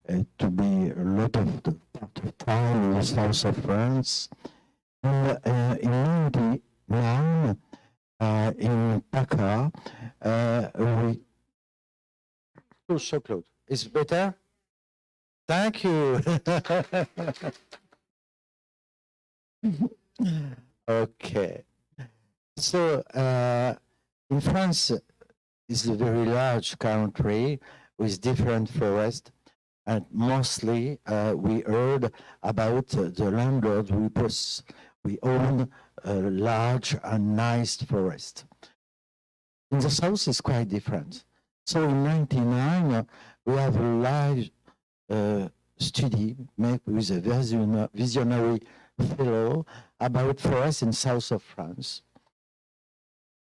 to be a lot of the part of time in the south of France. And in 1999, in PACA, we... Oh, so close. Is it better? Thank you. Okay. So in France is a very large country with different forests, and mostly we heard about the landlords. We own a large and nice forest. In the south, it's quite different. So in 1999, we have a large study made with a visionary fellow about forests in south of France.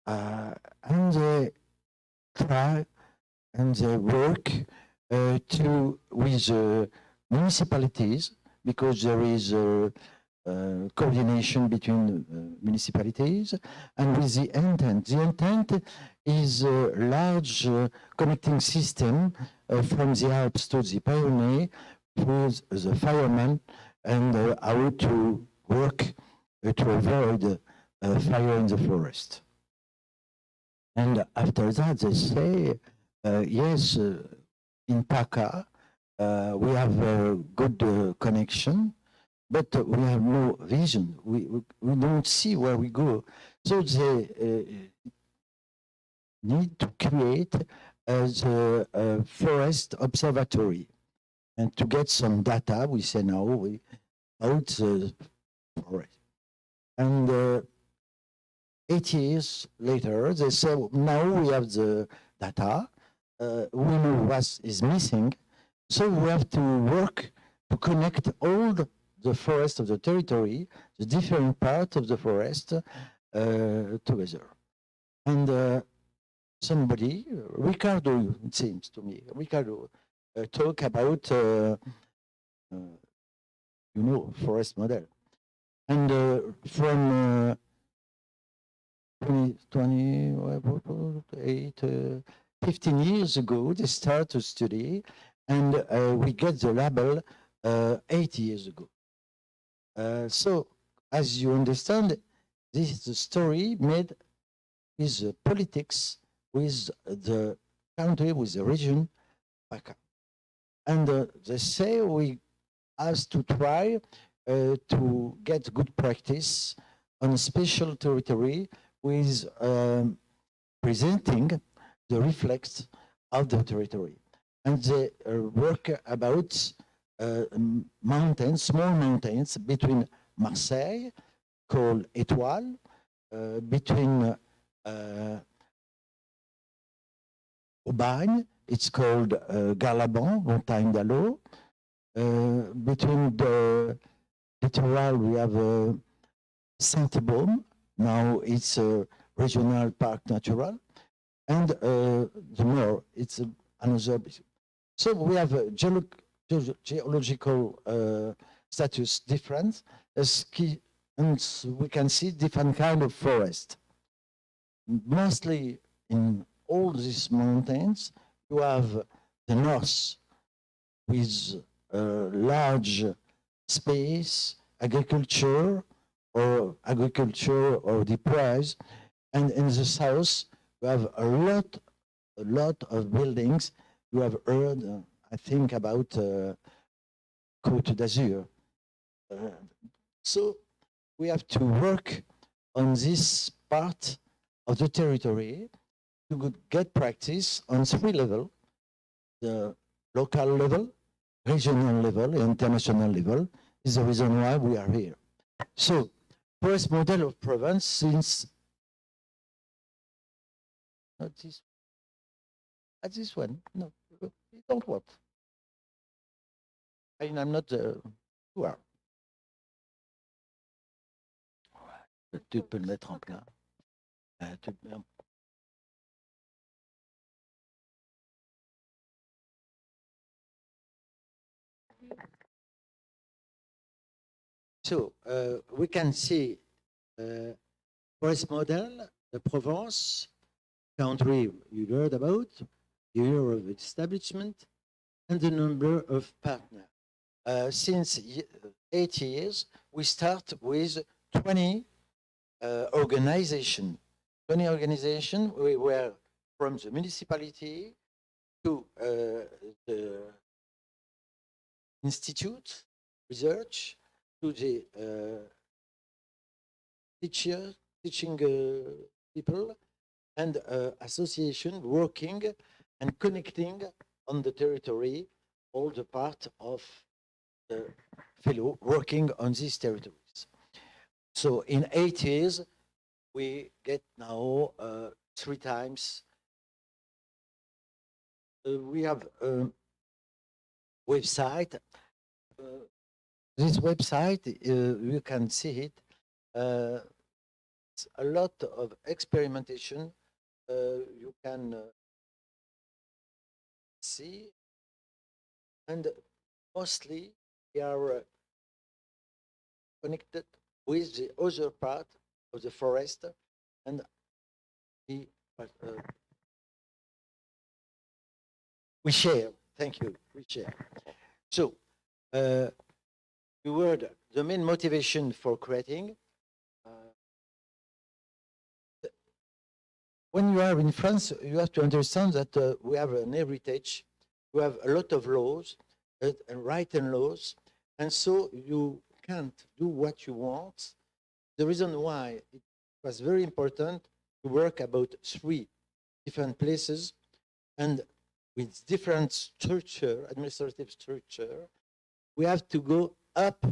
And they try and they work with municipalities, because there is coordination between municipalities, and with the intent. The intent is a large connecting system from the Alps to the Pyrenees with the firemen, and how to work to avoid fire in the forest. And after that, they say, yes, in PACA, we have a good connection, but we have no vision. We don't see where we go. So they need to create the forest observatory. And to get some data, we say now about the forest. And 8 years later, they say, now we have the data, we know what is missing, so we have to work to connect all the forest of the territory, the different parts of the forest, together. And somebody, Ricardo, it seems to me, Ricardo, talk about, forest model. And from 15 years ago, they start to study, and we get the label 8 years ago. So, as you understand, this is a story made with politics, with the country, with the region, and they say we have to try to get good practice on a special territory with presenting the reflex of the territory. And they work about mountains, small mountains between Marseille, called Étoile, between Aubagne, it's called Garlaban, Montagne d'Allo. Between the littoral, we have Saint-Baume, now it's a regional park natural, and the more, it's another. So we have a geological status different, and we can see different kind of forest. Mostly in all these mountains, you have the north with large space, agriculture or deeprise, and in the south you have a lot of buildings. You have heard, I think, about Côte d'Azur. So we have to work on this part of the territory to get practice on 3 levels: the local level, regional level, and international level. Is the reason why we are here. So, first model of Provence since, not this, at this one, no, it don't work. I'm not who are. Tu peux le mettre en plein. So we can see forest model, the Provence country you heard about, the year of establishment, and the number of partners. Since 8 years, we start with 20 organizations. 20 organizations, we were from the municipality to the institute, research, to the teaching people, and association working and connecting on the territory all the part of the fellow working on these territories. So in 8 years, we get now 3 times. We have a website. This website, you can see it. It's a lot of experimentation. You can see, and mostly we are connected with the other part of the forest, and we share. Thank you. We share. So, you heard the main motivation for creating. When you are in France, you have to understand that we have an heritage. We have a lot of laws, written laws, and so you can't do what you want. The reason why it was very important to work about 3 different places and with different structure, administrative structure, we have to go up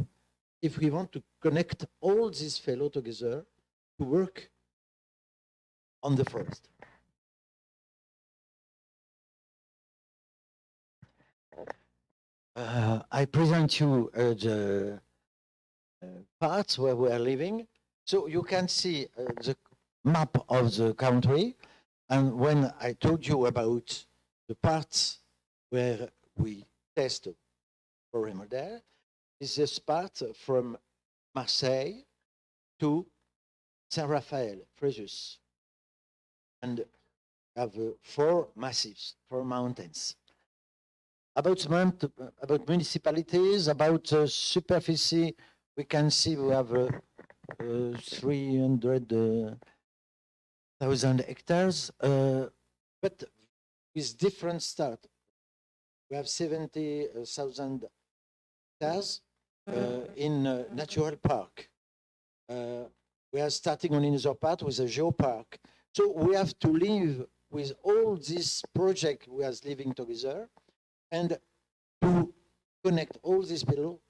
if we want to connect all these fellows together to work on the forest. I present you the parts where we are living. So you can see the map of the country. And when I told you about the parts where we test for a model, is this part from Marseille to Saint-Raphael, Fréjus. And have 4 massifs, 4 mountains. About municipalities, about superficie, we can see we have 300,000 hectares, but with different start. We have 70,000 hectares in natural park. We are starting on another part with a geopark. So we have to live with all these projects we are living together and to connect all these people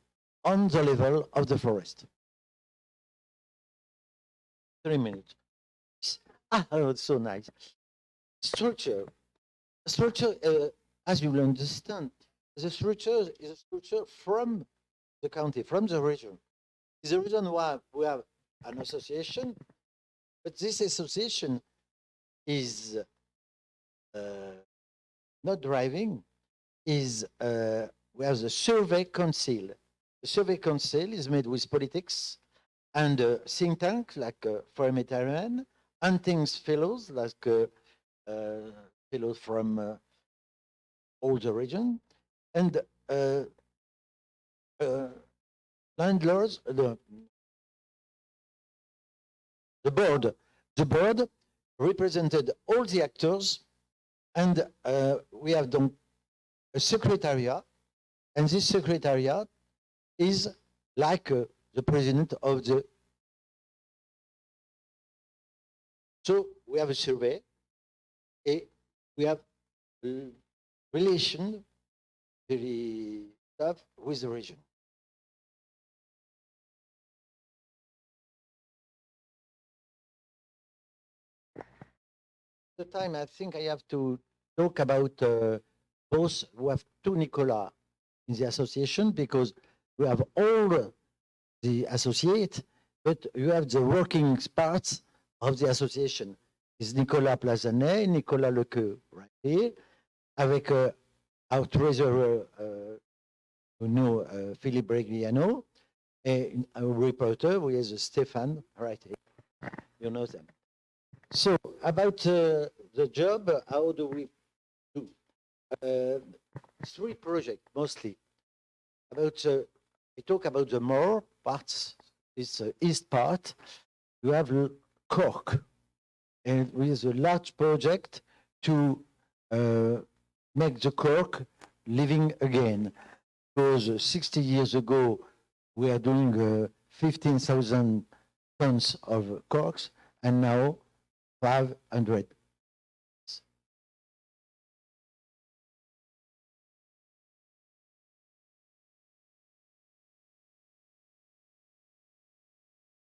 on the level of the forest. 3 minutes. Oh, it's so nice. Structure, as you will understand, the structure is a structure from the county, from the region. It's the reason why we have an association, but this association is not driving, is we have the survey council. The survey council is made with politics and think tank like for Mediterrânica, hunting fellows like fellows from all the region, and landlords, the board represented all the actors, and we have done a secretariat, and this secretariat is like the president of the. So we have a survey, and we have relation very tough with the region. The time I think I have to talk about both. We have 2 Nicolas in the association because we have all the associate, but you have the working parts of the association. It's Nicolas Plazanet, Nicolas Lequeux, right here, avec our treasurer, Philippe Bregliano, and our reporter, who is Stéphane, right here. You know them. So about the job, how do we do? three projects mostly. About we talk about the more parts. It's east part. You have Cork, and with a large project to make the Cork living again. Because 60 years ago, we are doing 15,000 tons of corks, and now 500.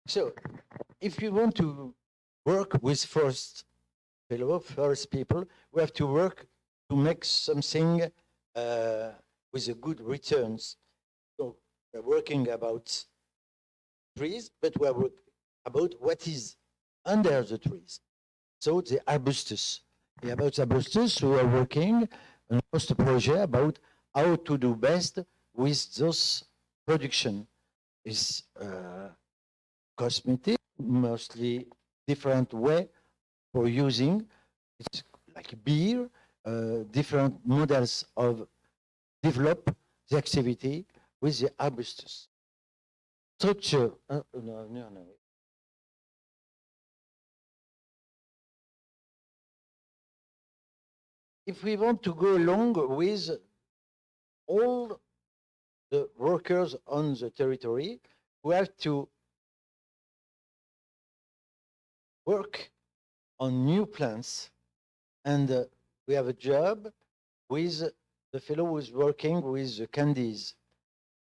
So, if you want to work with forest people, we have to work to make something with a good returns. So we're working about trees, but we're working about what is under the trees. So the arbustus. About arbustus, we are working on a project about how to do best with those production. Is cosmetic, mostly different way for using. It's like beer, different models of develop the activity with the arbustus. Structure, no. If we want to go along with all the workers on the territory, we have to work on new plants, and we have a job with the fellow who's working with the candies.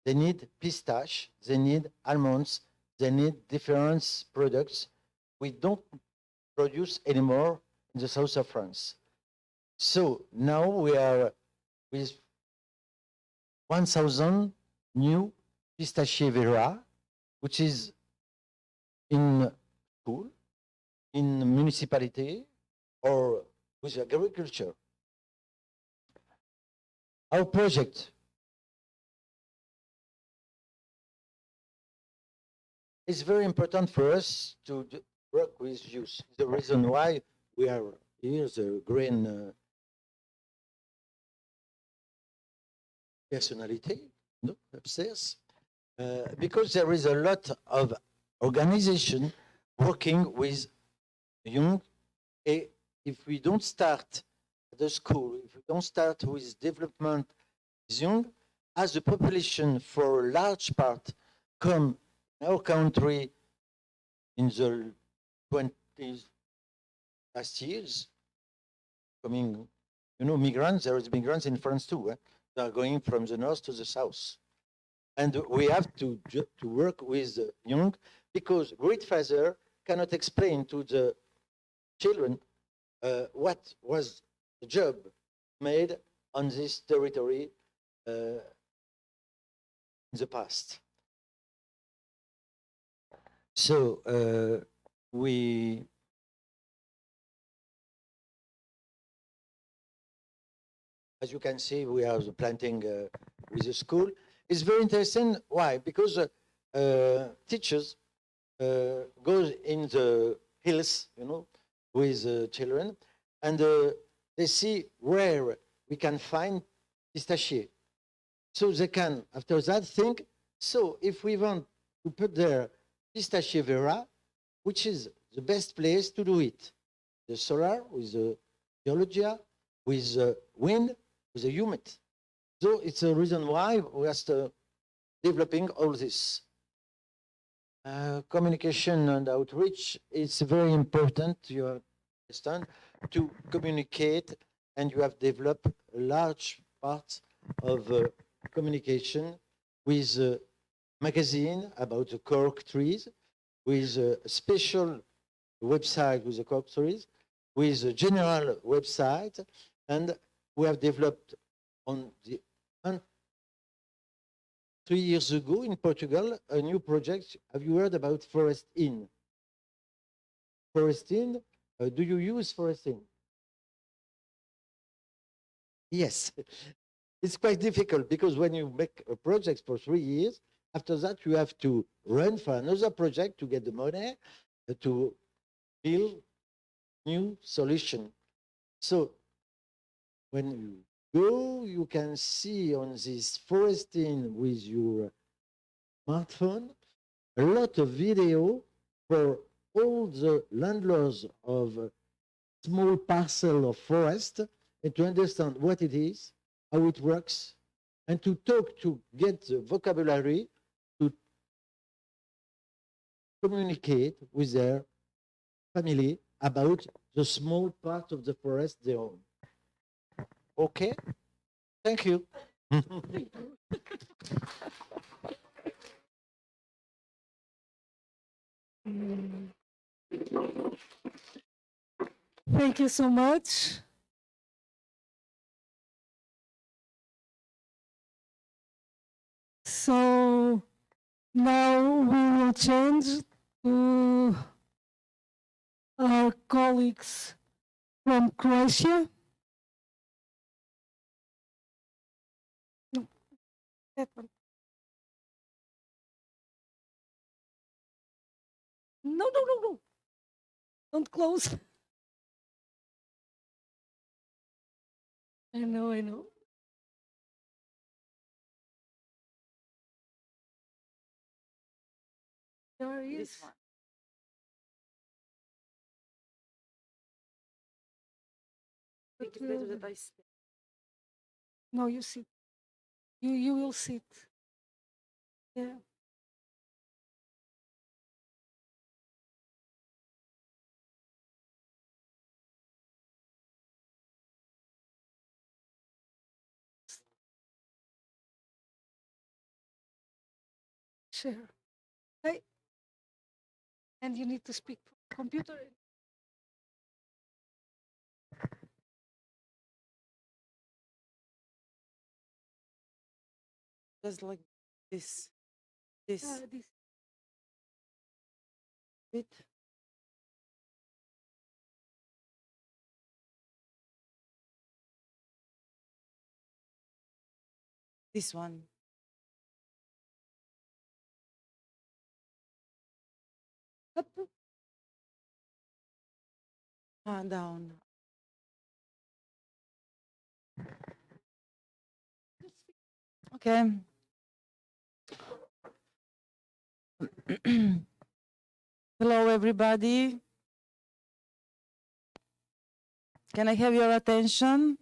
They need pistache, they need almonds, they need different products we don't produce anymore in the south of France. So now we are with 1,000 new pistachievera, which is in school, in municipality, or with agriculture. Our project is very important for us to work with youth. The reason why we are here, the green personality, no, upstairs, because there is a lot of organization working with young. If we don't start at the school, if we don't start with development young, as the population for a large part come in our country in the 20s last years, coming, migrants, there is migrants in France too. They are going from the north to the south. And we have to work with the young, because great father cannot explain to the children what was the job made on this territory in the past. So as you can see, we are planting with the school. It's very interesting. Why? Because teachers go in the hills, with children, and they see where we can find pistachio. So they can, after that, think, so if we want to put there pistachievera, which is the best place to do it? The solar, with the geologia, with the wind, with the humid. So it's a reason why we are developing all this. Communication and outreach, it's very important, you understand, to communicate, and you have developed a large part of communication with a magazine about the cork trees, with a special website with the cork trees, with a general website, and we have developed on the 3 years ago in Portugal, a new project. Have you heard about Forest In? Forest In, do you use Forest In? Yes. It's quite difficult, because when you make a project for 3 years, after that you have to run for another project to get the money to build new solution. So when you go, you can see on this foresting with your smartphone a lot of video for all the landlords of a small parcel of forest, and to understand what it is, how it works, and to talk, to get the vocabulary to communicate with their family about the small part of the forest they own. Okay? Thank you. Thank you so much. So now we will change to our colleagues from Croatia. No, that one. No, no, no, no. Don't close. I know, I know. There he is. This one. But, Think it's better that I speak. no, you sit. You will sit. Yeah. Share. Hey. And you need to speak from the computer. Just like this. This This. bit. This one. Up. Down. Okay. Hello, everybody. Can I have your attention?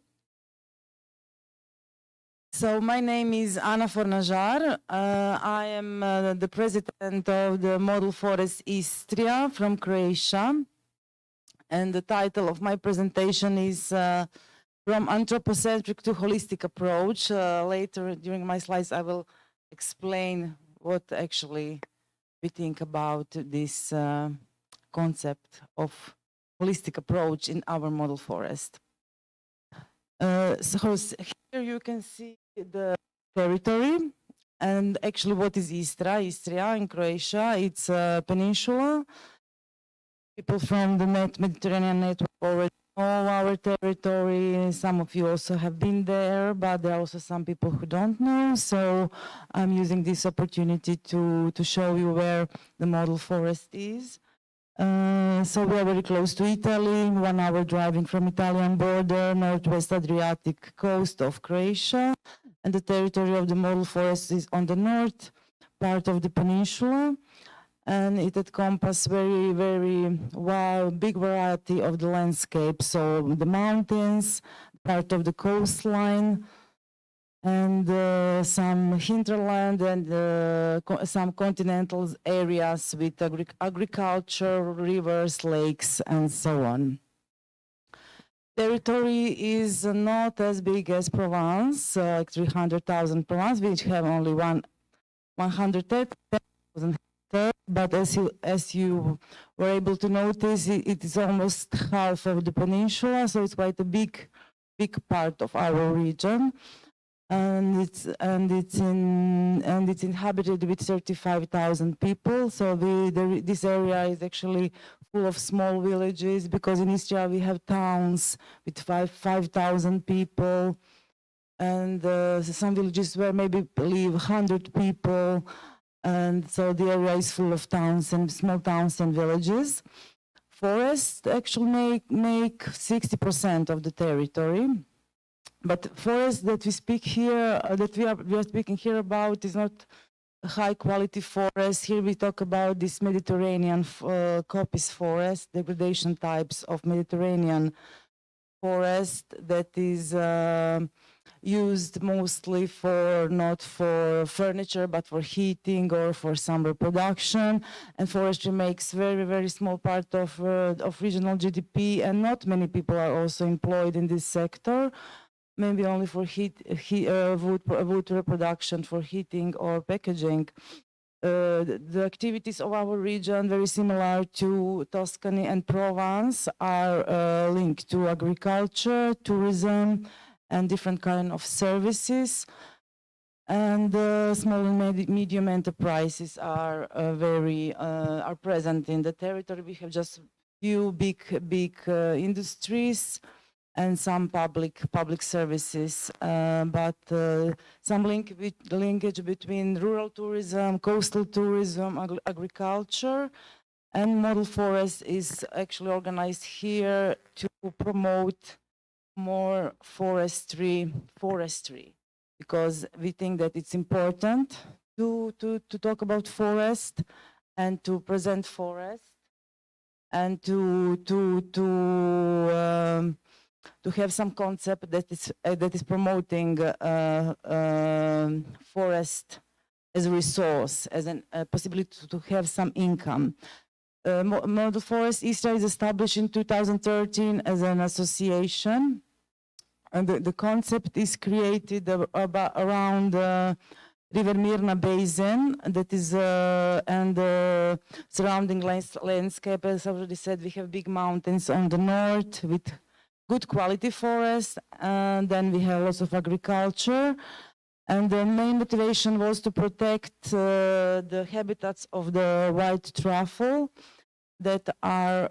So my name is Ana Fornajar. I am the president of the Model Forest Istria from Croatia. And the title of my presentation is From Anthropocentric to Holistic Approach. Later during my slides, I will explain what actually we think about this concept of holistic approach in our model forest. So here you can see the territory, and actually what is Istria in Croatia. It's a peninsula. People from the Mediterranean network already know our territory. Some of you also have been there, but there are also some people who don't know. So I'm using this opportunity to show you where the model forest is. So we are very close to Italy, 1 hour driving from Italian border, northwest Adriatic coast of Croatia. And the territory of the model forest is on the north part of the peninsula. And it encompasses very big variety of the landscape. So the mountains, part of the coastline, and some hinterland and some continental areas with agriculture, rivers, lakes, and so on. Territory is not as big as Provence, like 300,000 Provence, which have only 130,000. But as you were able to notice, it is almost half of the peninsula, so it's quite a big part of our region, and it's inhabited with 35,000 people. So this area is actually full of small villages, because in Istria we have towns with 5,000 people, and some villages where maybe live 100 people. And so the area is full of towns and small towns and villages. Forests actually make 60% of the territory. But forest that we speak here, that we are speaking here about, is not a high quality forest. Here we talk about this Mediterranean coppice forest, degradation types of Mediterranean forest that is used mostly for, not for furniture, but for heating or for summer production. And forestry makes very, very small part of regional GDP, and not many people are also employed in this sector. Maybe only for wood reproduction for heating or packaging. The activities of our region, very similar to Tuscany and Provence, are linked to agriculture, tourism, and different kind of services. And small and medium enterprises are are present in the territory. We have just few big industries and some public services, but some linkage between rural tourism, coastal tourism, agriculture, and model forest is actually organized here to promote more forestry, because we think that it's important to talk about forest and to present forest and to have some concept that is promoting forest as a resource, as a possibility to have some income. Model Forest Istria is established in 2013 as an association, and the concept is created around River Mirna Basin, that is and surrounding landscape. As I already said, we have big mountains on the north with good quality forest, and then we have lots of agriculture. And the main motivation was to protect the habitats of the white truffle that are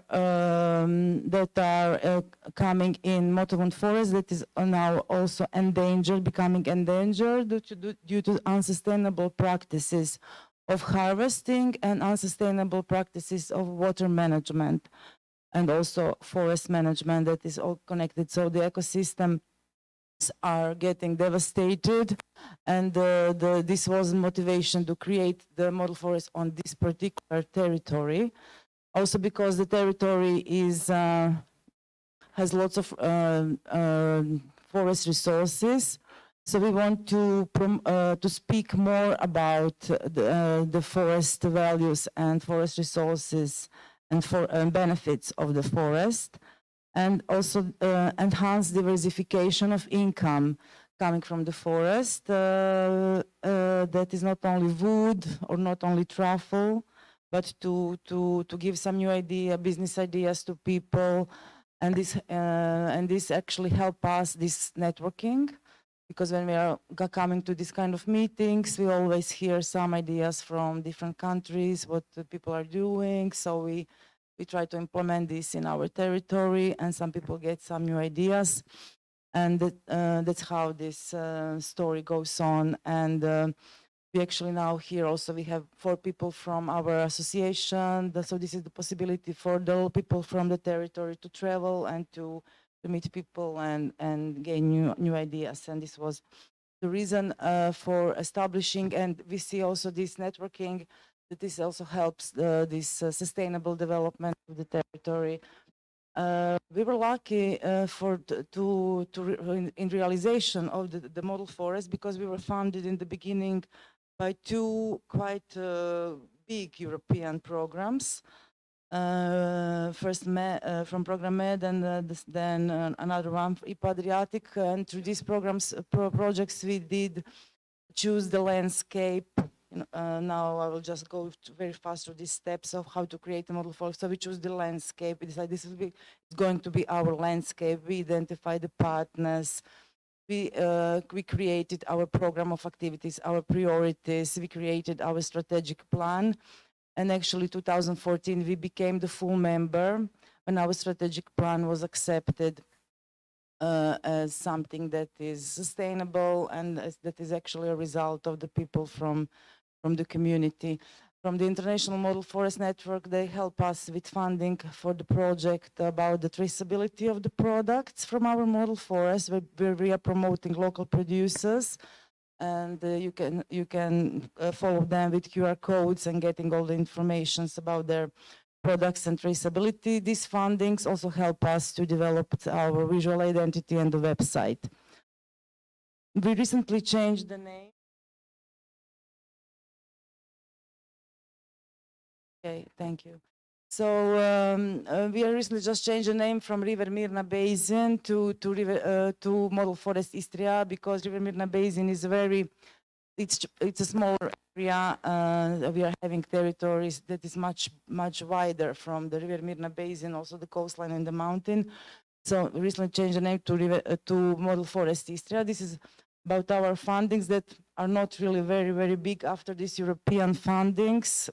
coming in Motovund forest, that is now also endangered, becoming endangered due to unsustainable practices of harvesting and unsustainable practices of water management, and also forest management that is all connected. So the ecosystems are getting devastated, and this was motivation to create the model forest on this particular territory. Also because the territory has lots of forest resources. So we want to speak more about the forest values and forest resources and benefits of the forest, and also enhance diversification of income coming from the forest. That is not only wood or not only truffle, but to give some new business ideas to people, and this actually help us, this networking, because when we are coming to this kind of meetings, we always hear some ideas from different countries, what the people are doing. So we try to implement this in our territory, and some people get some new ideas, and that's how this story goes on. And we actually now here also we have 4 people from our association. So this is the possibility for the people from the territory to travel and to meet people and gain new ideas. And this was the reason for establishing. And we see also this networking, that this also helps this sustainable development of the territory. We were lucky in realization of the model forest, because we were funded in the beginning by 2 quite big European programs. First from Program Med, and then another one, IPA Adriatic. And through these projects, we did choose the landscape. Now I will just go very fast through these steps of how to create a model forest. So we choose the landscape. We decided this is going to be our landscape. We identified the partners. We created our program of activities, our priorities. We created our strategic plan. And actually 2014, we became the full member when our strategic plan was accepted as something that is sustainable, and that is actually a result of the people from the community. from the International Model Forest Network. They help us with funding for the project about the traceability of the products from our model forest, where we are promoting local producers. And you can follow them with QR codes and getting all the information about their products and traceability. These fundings also help us to develop our visual identity and the website. We recently changed the name. Okay, thank you. So we recently just changed the name from River Mirna Basin to Model Forest Istria, because River Mirna Basin is it's a small area. We are having territories that is much wider from the River Mirna Basin, also the coastline and the mountain. So we recently changed the name to Model Forest Istria. This is about our fundings that are not really very big after these European fundings.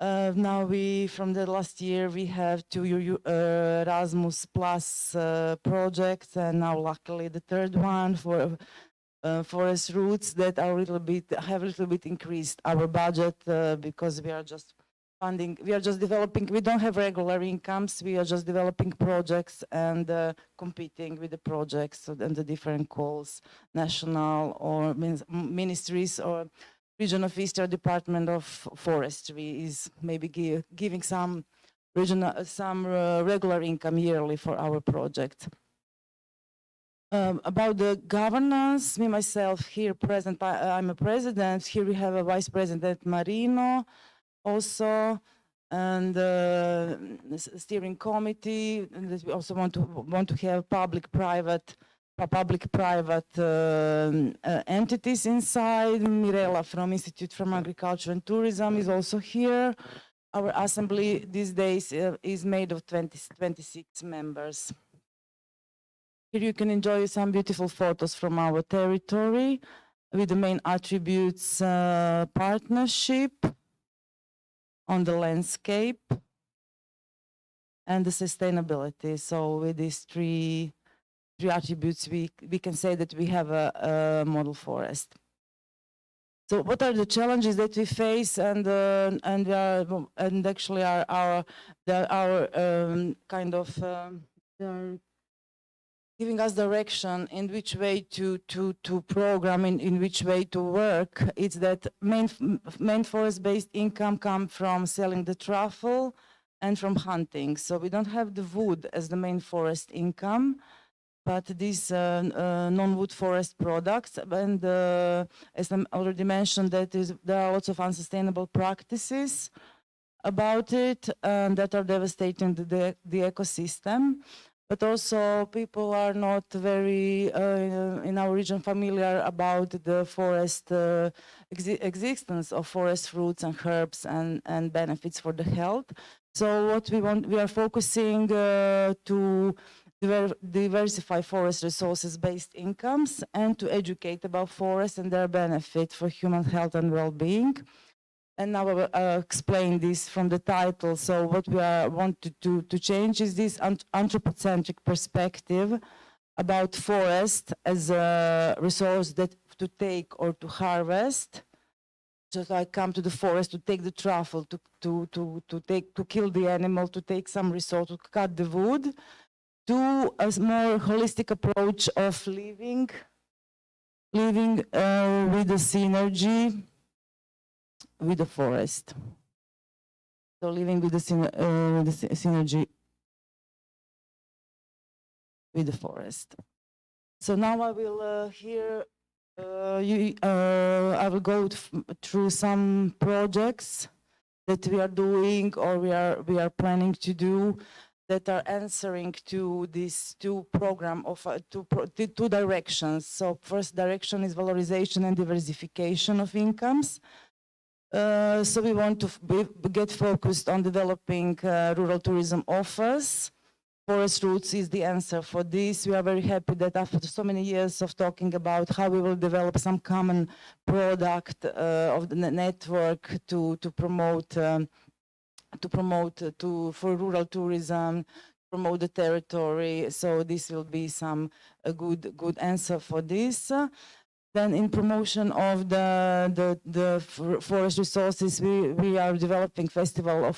Now from the last year, we have 2 Erasmus Plus projects, and now luckily the third one for forest roots that are have a little bit increased our budget because we are just developing. We don't have regular incomes. We are just developing projects and competing with the projects and the different calls, national or ministries or Region of Istria Department of Forestry is maybe giving some regular income yearly for our project. About the governance, me myself here present, I'm a president. Here we have a vice president, Marino, also, and steering committee. And we also want to have public-private entities inside. Mirela from Institute from Agriculture and Tourism is also here. Our assembly these days is made of 26 members. Here you can enjoy some beautiful photos from our territory with the main attributes: partnership on the landscape and the sustainability. So with these three attributes, we can say that we have a model forest. So what are the challenges that we face, and actually our kind of they're giving us direction in which way to program, in which way to work. It's that main forest-based income come from selling the truffle and from hunting. So we don't have the wood as the main forest income, but these non-wood forest products, and as I already mentioned, there are lots of unsustainable practices about it that are devastating the ecosystem. But also people are not very, in our region, familiar about the forest existence of forest fruits and herbs and benefits for the health. So what we are focusing to diversify forest resources-based incomes and to educate about forests and their benefit for human health and well-being. And now I will explain this from the title. So what we want to change is this anthropocentric perspective about forest as a resource that to take or to harvest. Just I come to the forest to take the truffle, to kill the animal, to take some resource, to cut the wood, to a more holistic approach of living with the synergy with the forest. So living with the synergy with the forest. So now I will I will go through some projects that we are doing or we are planning to do that are answering to these two program of two directions. So first direction is valorization and diversification of incomes. So we want to get focused on developing rural tourism offers. Forest roots is the answer for this. We are very happy that after so many years of talking about how we will develop some common product of the network to promote for rural tourism, promote the territory. So this will be a good answer for this. Then in promotion of the forest resources, we are developing festival of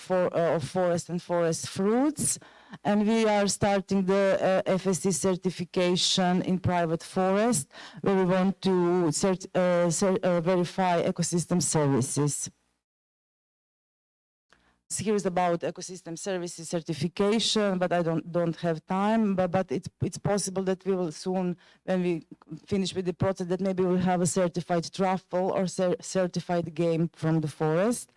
forest and forest fruits. And we are starting the FSC certification in private forest, where we want to verify ecosystem services. So here is about ecosystem services certification, but I don't have time. But it's possible that we will soon, when we finish with the process, that maybe we'll have a certified truffle or certified game from the forest.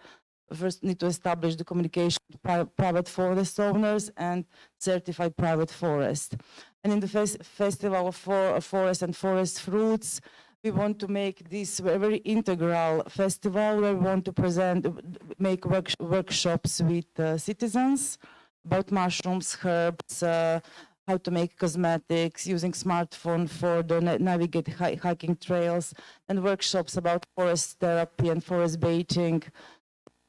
First, need to establish the communication with private forest owners and certified private forest. And in the Festival of Forest and Forest Fruits, we want to make this a very integral festival where we want to make workshops with citizens about mushrooms, herbs, how to make cosmetics, using smartphone for the navigate hiking trails, and workshops about forest therapy and forest baiting,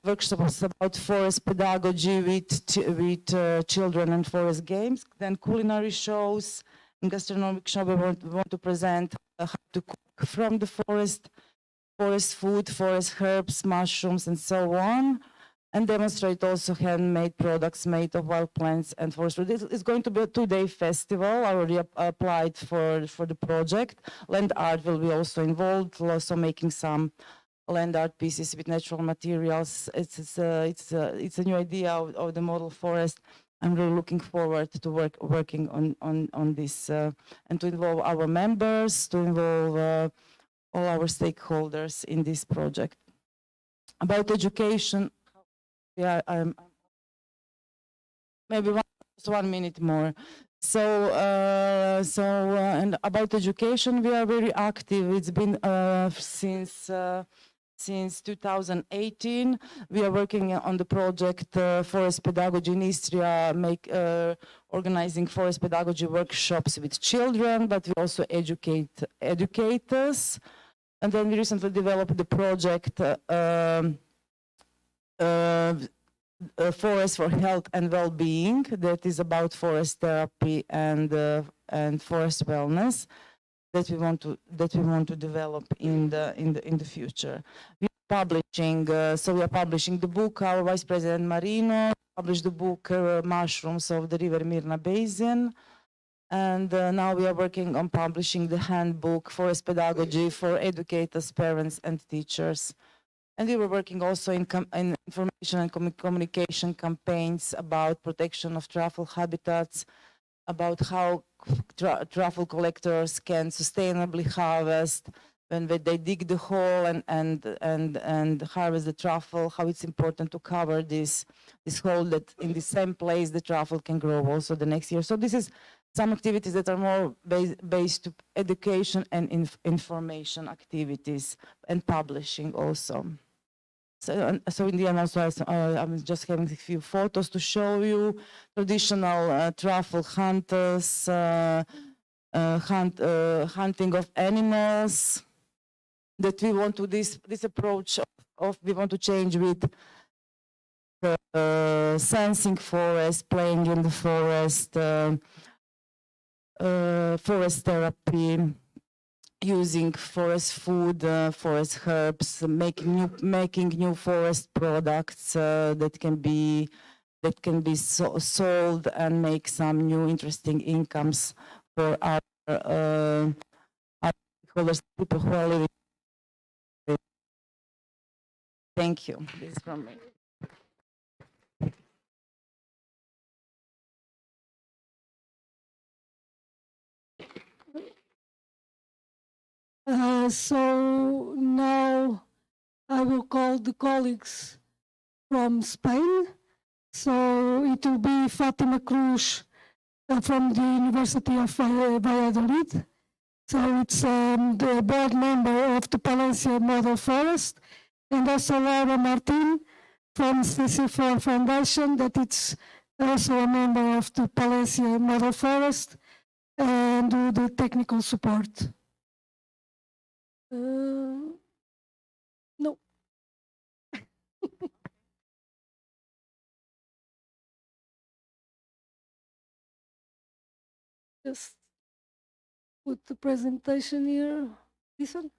workshops about forest pedagogy with children and forest games, then culinary shows, and gastronomic show. We want to present how to cook from the forest food, forest herbs, mushrooms, and so on, and demonstrate also handmade products made of wild plants and forest food. It's going to be a 2-day festival. I already applied for the project. Land art will be also involved, also making some land art pieces with natural materials. It's a new idea of the model forest. I'm really looking forward to working on this and to involve our members, to involve all our stakeholders in this project. About education, yeah, maybe 1 minute more. So and about education, we are very active. It's been since 2018, we are working on the project Forest Pedagogy in Istria, organizing forest pedagogy workshops with children, but we also educate educators. And then we recently developed the project Forest for Health and Well-being, that is about forest therapy and forest wellness, that we want to develop in the future. We are publishing, so we are publishing the book. Our Vice President Marino published the book Mushrooms of the River Mirna Basin, and now we are working on publishing the handbook Forest Pedagogy for educators, parents, and teachers. And we were working also in information and communication campaigns about protection of truffle habitats, about how truffle collectors can sustainably harvest when they dig the hole and harvest the truffle, how it's important to cover this hole, that in the same place the truffle can grow also the next year. So this is some activities that are more based to education and information activities, and publishing also. So in the end also I'm just having a few photos to show you. Traditional truffle hunters, hunting of animals, that we want to, this approach of we want to change with sensing forest, playing in the forest, forest therapy, using forest food, forest herbs, making new forest products that can be sold and make some new interesting incomes for our stakeholders, people who are living. Thank you. This is from me. So now I will call the colleagues from Spain. So it will be Fatima Cruz from the University of Valladolid. So it's the board member of the Palencia Model Forest, and also Laura Martin from CC4 Foundation, that it's also a member of the Palencia Model Forest, and do the technical support. No. Just put the presentation here. This one?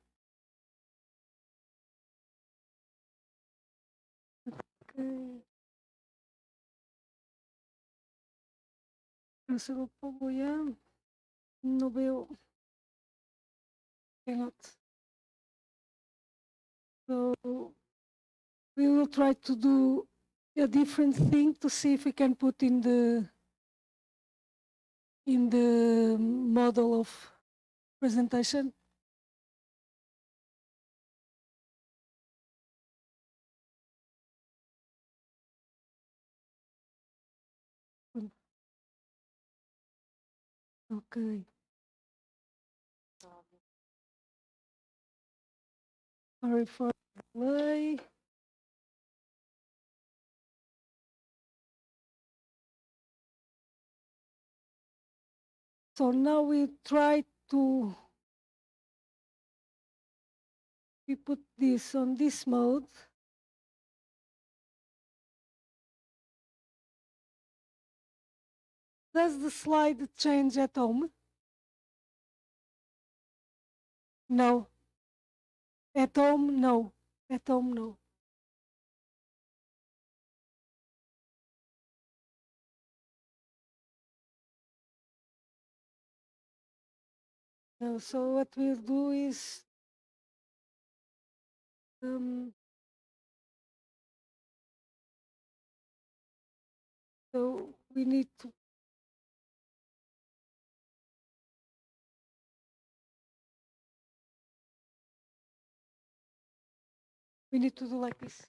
Un segundo, voy a... No veo... Cannot. So we will try to do a different thing to see if we can put in the model of presentation. Okay. Sorry for the delay. So now we try to we put this on this mode. Does the slide change at home? No. At home, no. At home, no. No, so what we'll do is so we need to do like this.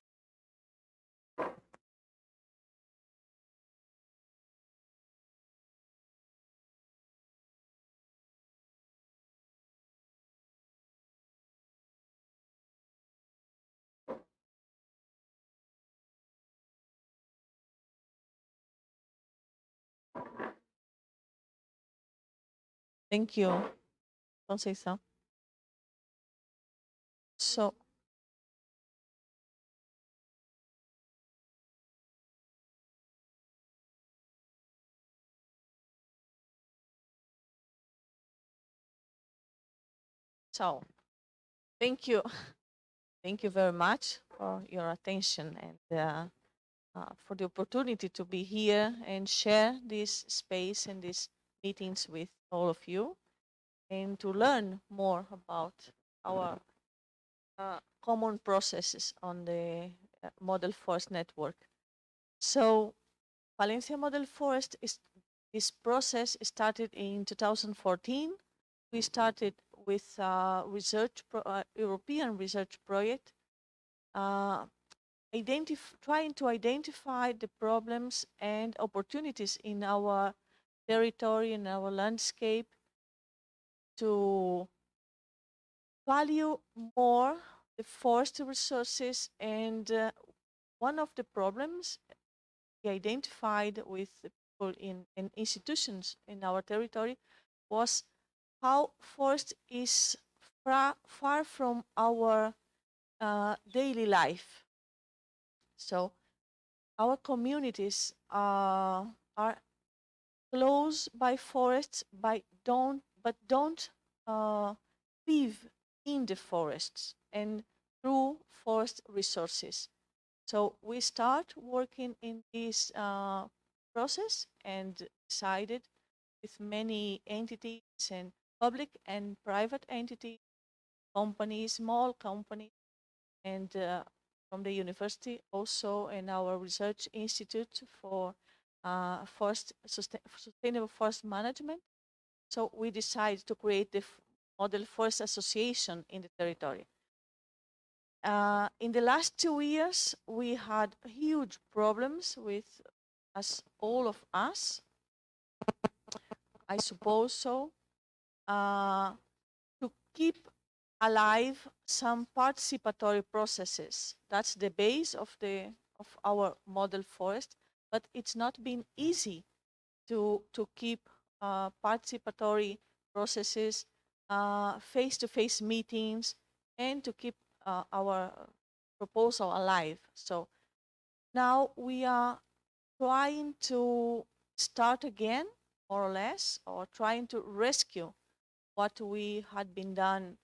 Thank you, Conceição. So, thank you. Thank you very much for your attention and for the opportunity to be here and share this space and these meetings with all of you and to learn more about our common processes on the Model Forest network. So Valencia Model Forest this process started in 2014. We started with a European research project, trying to identify the problems and opportunities in our territory, in our landscape, to value more the forest resources. And one of the problems we identified with the people in institutions in our territory was how forest is far from our daily life. So our communities are close by forests, but don't live in the forests and through forest resources. So we start working in this process and decided with many entities and public and private entities, companies, small companies, and from the university also in our research institute for sustainable forest management. So we decided to create the Model Forest Association in the territory. In the last 2 years, we had huge problems with all of us, I suppose so, to keep alive some participatory processes. That's the base of our model forest, but it's not been easy to keep participatory processes, face-to-face meetings, and to keep our proposal alive. So now we are trying to start again, more or less, or trying to rescue what we had been done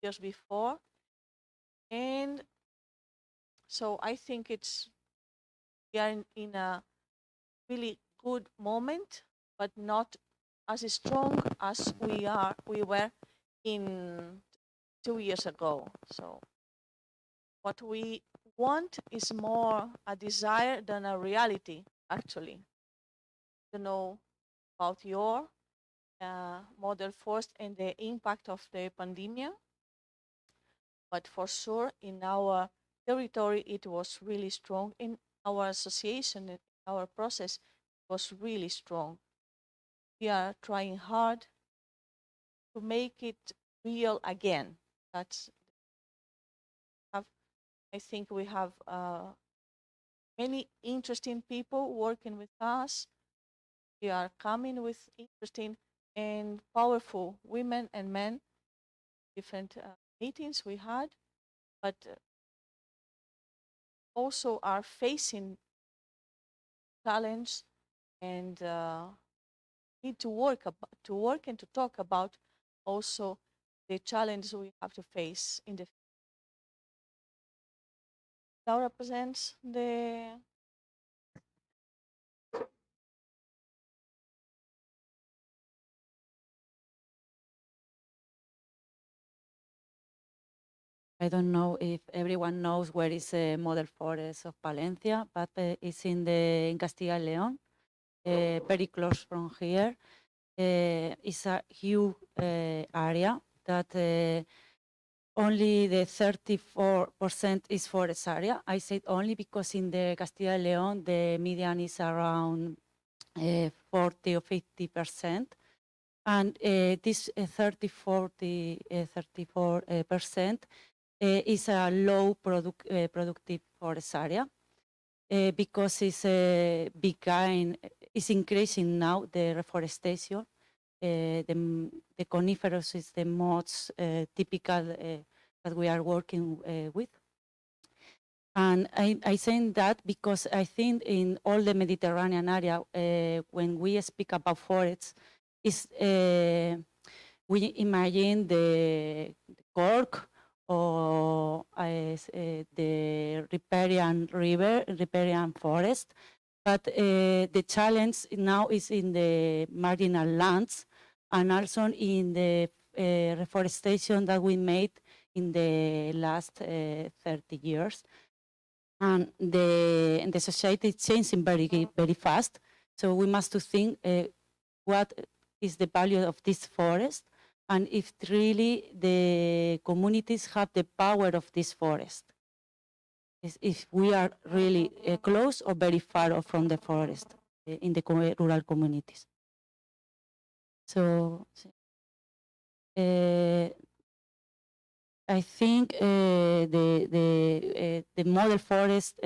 years before. And So I think we are in a really good moment, but not as strong as we were in 2 years ago. So what we want is more a desire than a reality, actually, to know about your model forest and the impact of the pandemic. But for sure, in our territory, it was really strong. In our association, in our process, it was really strong. We are trying hard to make it real again. I think we have many interesting people working with us. We are coming with interesting and powerful women and men. Different meetings we had, but also are facing challenge and need to work and to talk about also the challenges we have to face in the. Laura presents the. I don't know if everyone knows where is the model forest of Palencia, but it's in Castilla y León, very close from here. It's a huge area that only the 34% is forest area. I said only because in the Castilla y León, the median is around 40 or 50%. And this 34% is a low productive forest area because it's increasing now the reforestation. The coniferous is the most typical that we are working with. And I say that because I think in all the Mediterranean area, when we speak about forests, we imagine the cork or the riparian river, riparian forest. But the challenge now is in the marginal lands and also in the reforestation that we made in the last 30 years. And the society is changing very fast. So we must think what is the value of this forest and if really the communities have the power of this forest. If we are really close or very far off from the forest in the rural communities. So I think the model forest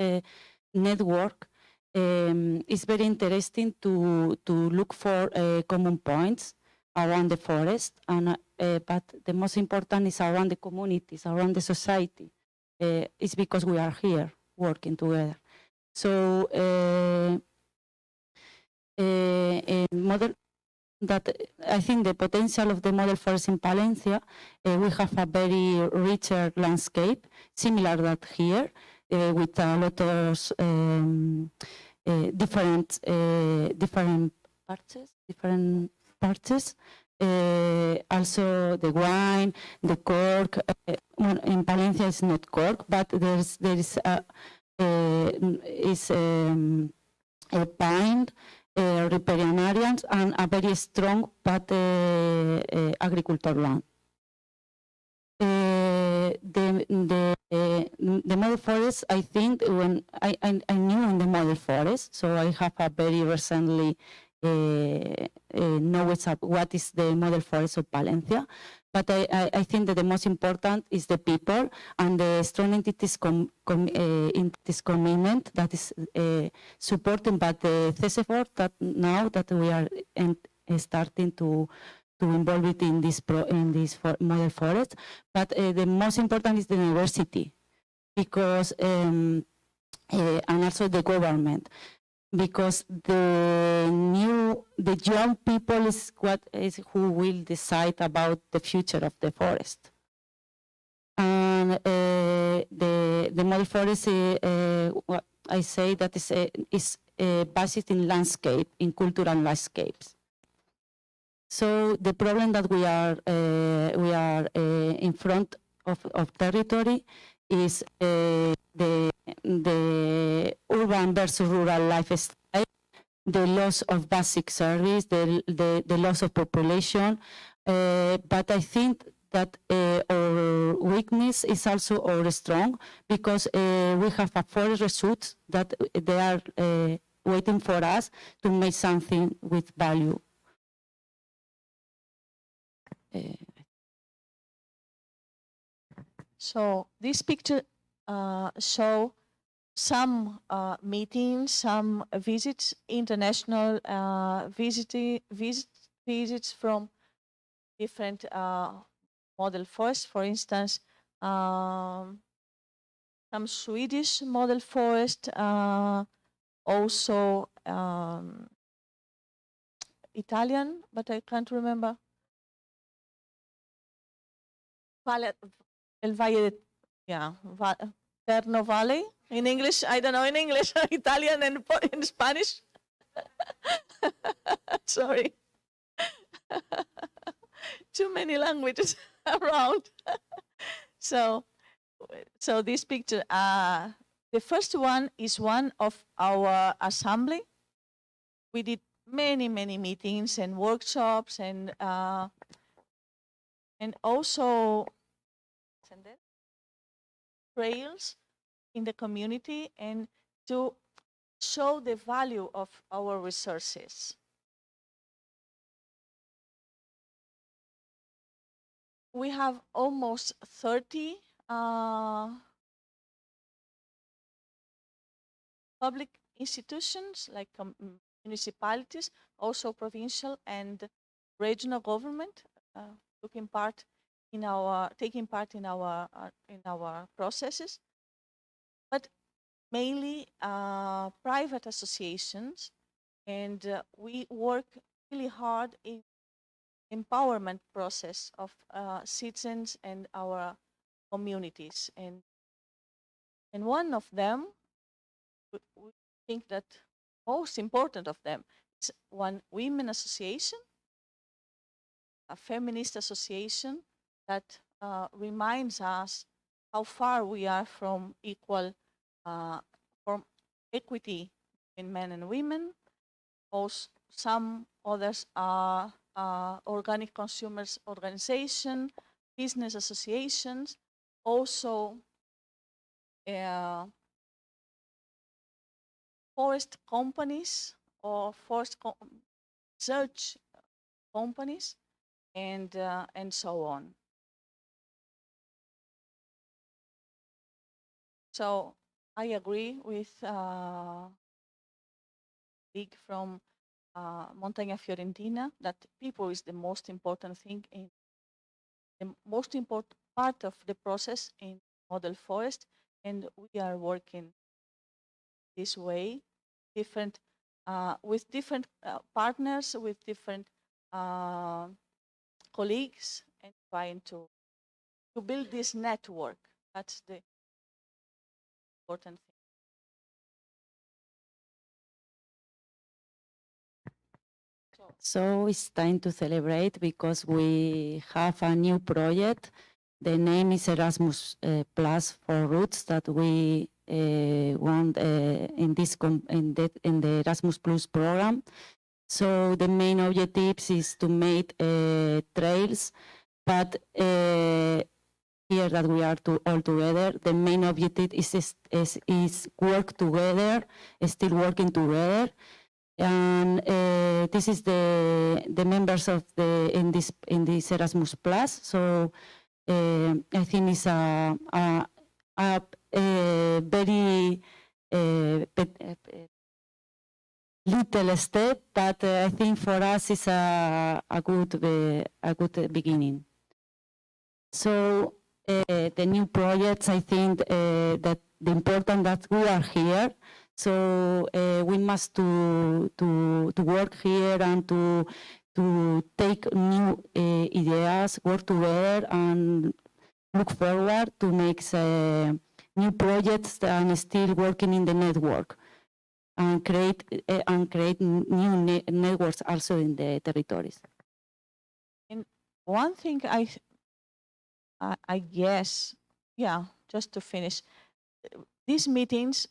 network is very interesting to look for common points around the forest, and but the most important is around the communities, around the society. It's because we are here working together. So model that I think the potential of the model forest in Palencia, we have a very richer landscape, similar that here, with a lot of different parts. Also the wine, the cork. In Palencia is not cork, but there is a pine, riparian and a very strong but agricultural land. The model forest, I think, when I knew in the model forest, so I have a very recently knowledge of what is the model forest of Palencia. But I think that the most important is the people and the strong entities in this commitment that is supported by the CESEFOR that now that we are starting to involve it in this model forest. But the most important is the university, because and also the government, because the young people is who will decide about the future of the forest. And the the model forest, what I say that is based in landscape, in cultural landscapes. So the problem that we are in front of territory is the urban versus rural lifestyle, the loss of basic service, the loss of population. But I think that our weakness is also our strong, because we have a forest resource that they are waiting for us to make something with value. So this picture show some meetings, some visits, international visits from different model forests. For instance, some Swedish model forest, also Italian, but I can't remember. El Valle, Terno Valley. In English, I don't know in English, Italian and in Spanish. Sorry. Too many languages around. So this picture, the first one is one of our assembly. We did many meetings and workshops and also trails in the community, and to show the value of our resources. We have almost 30 public institutions, like municipalities, also provincial and regional government, taking part in our processes, but mainly private associations, and we work really hard in empowerment process of citizens and our communities, and one of them, we think that most important of them is one women association, a feminist association that reminds us how far we are from from equity in men and women. Also, some others are organic consumers organization, business associations, also forest companies or forest research companies, and so on. So I agree with Big from Montagna Fiorentina that people is the most important thing, in the most important part of the process in model forest, and we are working this way, different with different partners, with different colleagues, and trying to build this network. That's the important thing. So it's time to celebrate, because we have a new project. The name is Erasmus Plus for Roots, that we want in the Erasmus Plus program. So the main objectives is to make trails, but here that we are all together, the main objective is work together, still working together. And this is the members of in this Erasmus Plus. So I think it's a very little step, but I think for us it's a good beginning. So the new projects, I think that the important that we are here. So we must to work here and to take new ideas, work together, and look forward to make new projects and still working in the network and create new networks also in the territories. One thing I guess, yeah, just to finish, these meetings,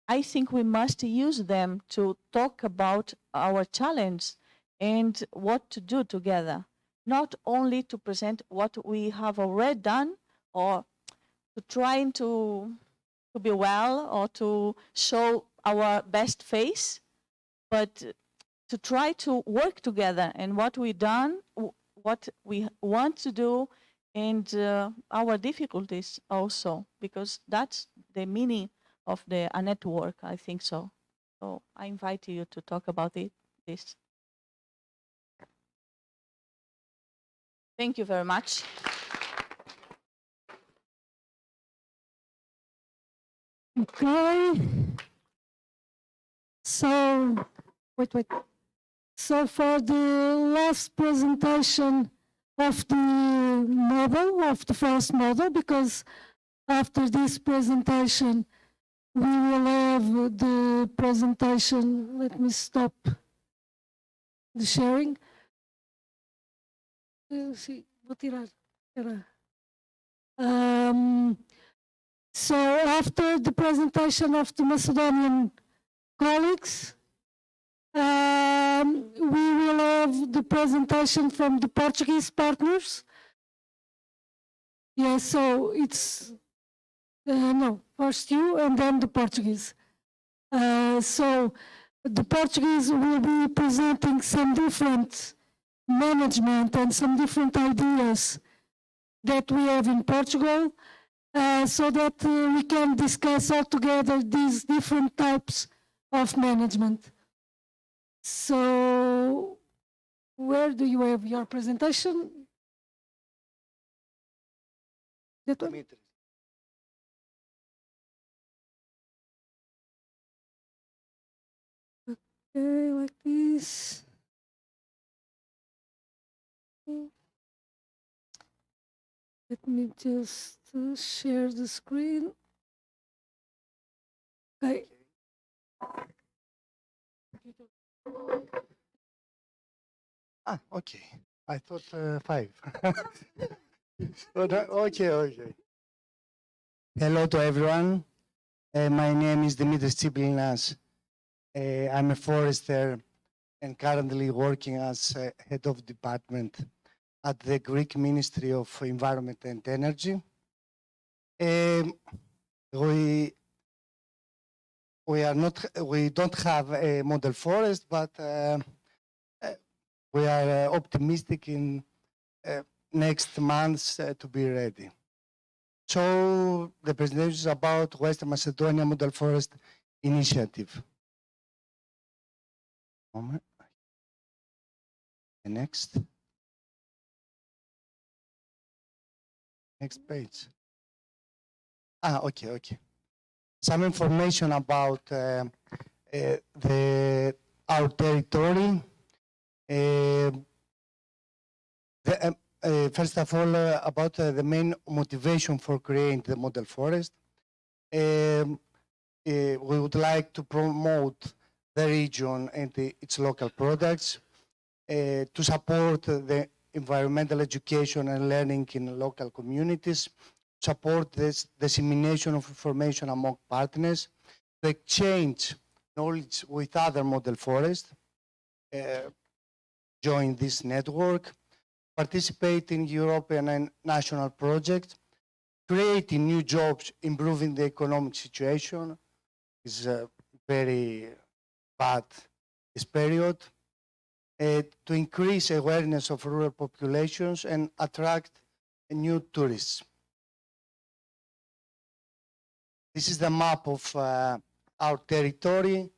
I think we must use them to talk about our challenge and what to do together, not only to present what we have already done or to trying to be well or to show our best face, but to try to work together and what we've done, what we want to do, and our difficulties also, because that's the meaning of a network, I think so. So I invite you to talk about this. Thank you very much. Okay. So, wait. So for the last presentation of the model, of the first model, because after this presentation, we will have the presentation. Let me stop the sharing. Sí, vou tirar. Espera. So after the presentation of the Macedonian colleagues, we will have the presentation from the Portuguese partners. Yeah, so it's, no, first you and then the Portuguese. So the Portuguese will be presenting some different management and some different ideas that we have in Portugal, so that we can discuss all together these different types of management. So, where do you have your presentation? That one? Dimitri. Okay, like this. Let me just share the screen. Okay. Ah, okay. I thought 5. Okay. Hello to everyone. My name is Dimitris Tsiblinas. I'm a forester and currently working as head of department at the Greek Ministry of Environment and Energy. We don't have a model forest, but we are optimistic in next months to be ready. So the presentation is about Western Macedonia Model Forest Initiative. Moment. The next page. Okay. Some information about our territory. First of all, about the main motivation for creating the model forest. We would like to promote the region and its local products, to support the environmental education and learning in local communities, support this dissemination of information among partners, to exchange knowledge with other model forests, join this network, participate in European and national projects, creating new jobs, improving the economic situation is very bad this period, to increase awareness of rural populations and attract new tourists. This is the map of our territory,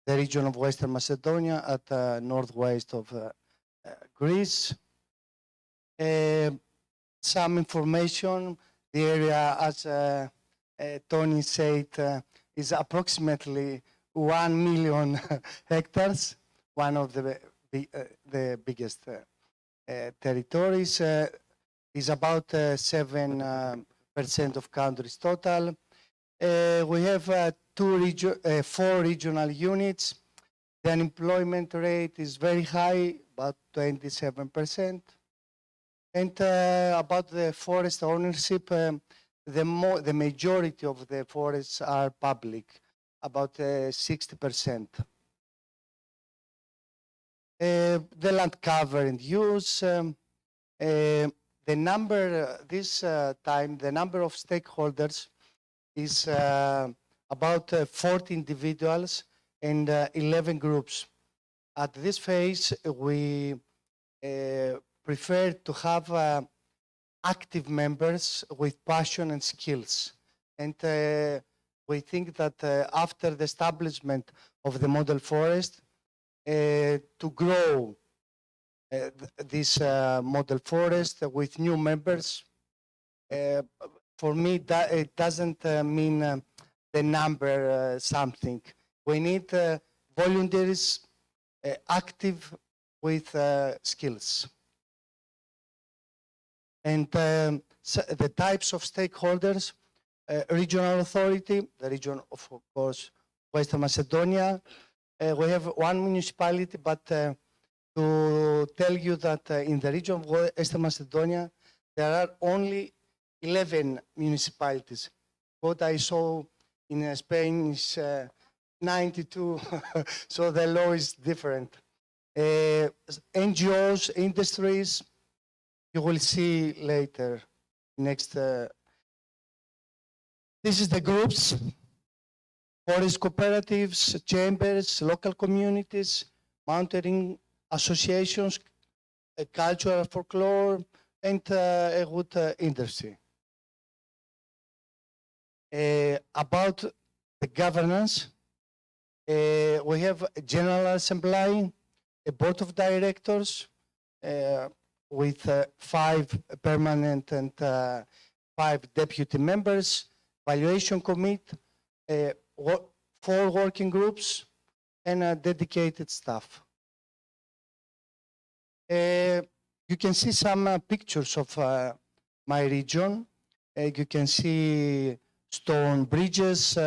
the region of Western Macedonia at the northwest of Greece. Some information, the area, as Tony said, is approximately 1 million hectares, one of the biggest territories. Is about 7% of countries total. We have 4 regional units. The unemployment rate is very high, about 27%. And about the forest ownership, the majority of the forests are public, about 60%. The land cover and use, the number, this time, the number of stakeholders is about 40 individuals and 11 groups. At this phase, we prefer to have active members with passion and skills. And we think that after the establishment of the model forest, to grow this model forest with new members, for me, that it doesn't mean the number something. We need volunteers active with skills. And so the types of stakeholders, regional authority, the region of course, Western Macedonia. We have one municipality, but to tell you that in the region of Western Macedonia, there are only 11 municipalities. What I saw in Spain is 92, so the law is different. NGOs, industries, you will see later. Next, this is the groups, forest cooperatives, chambers, local communities, mountaineering associations, cultural folklore, and wood industry. About the governance, we have a General Assembly, a Board of Directors with 5 permanent and 5 deputy members, Valuation Committee, 4 working groups, and dedicated staff. You can see some pictures of my region. You can see stone bridges,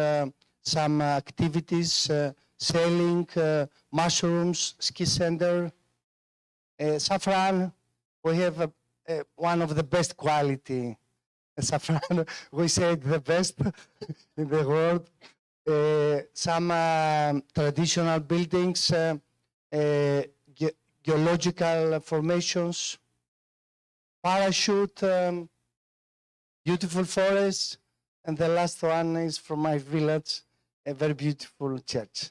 some activities, sailing, mushrooms, ski center, saffron. We have one of the best quality saffron. We say the best in the world. Some traditional buildings, geological formations, parachute, beautiful forests, and the last one is from my village, a very beautiful church.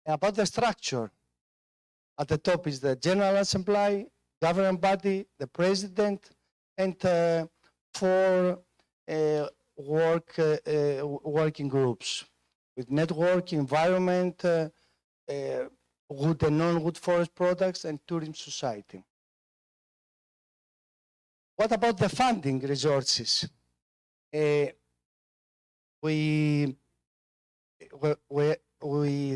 About the structure, at the top is the General Assembly, governing body, the president, and 4 working groups with network, environment, wood and non-wood forest products, and tourism society. What about the funding resources? We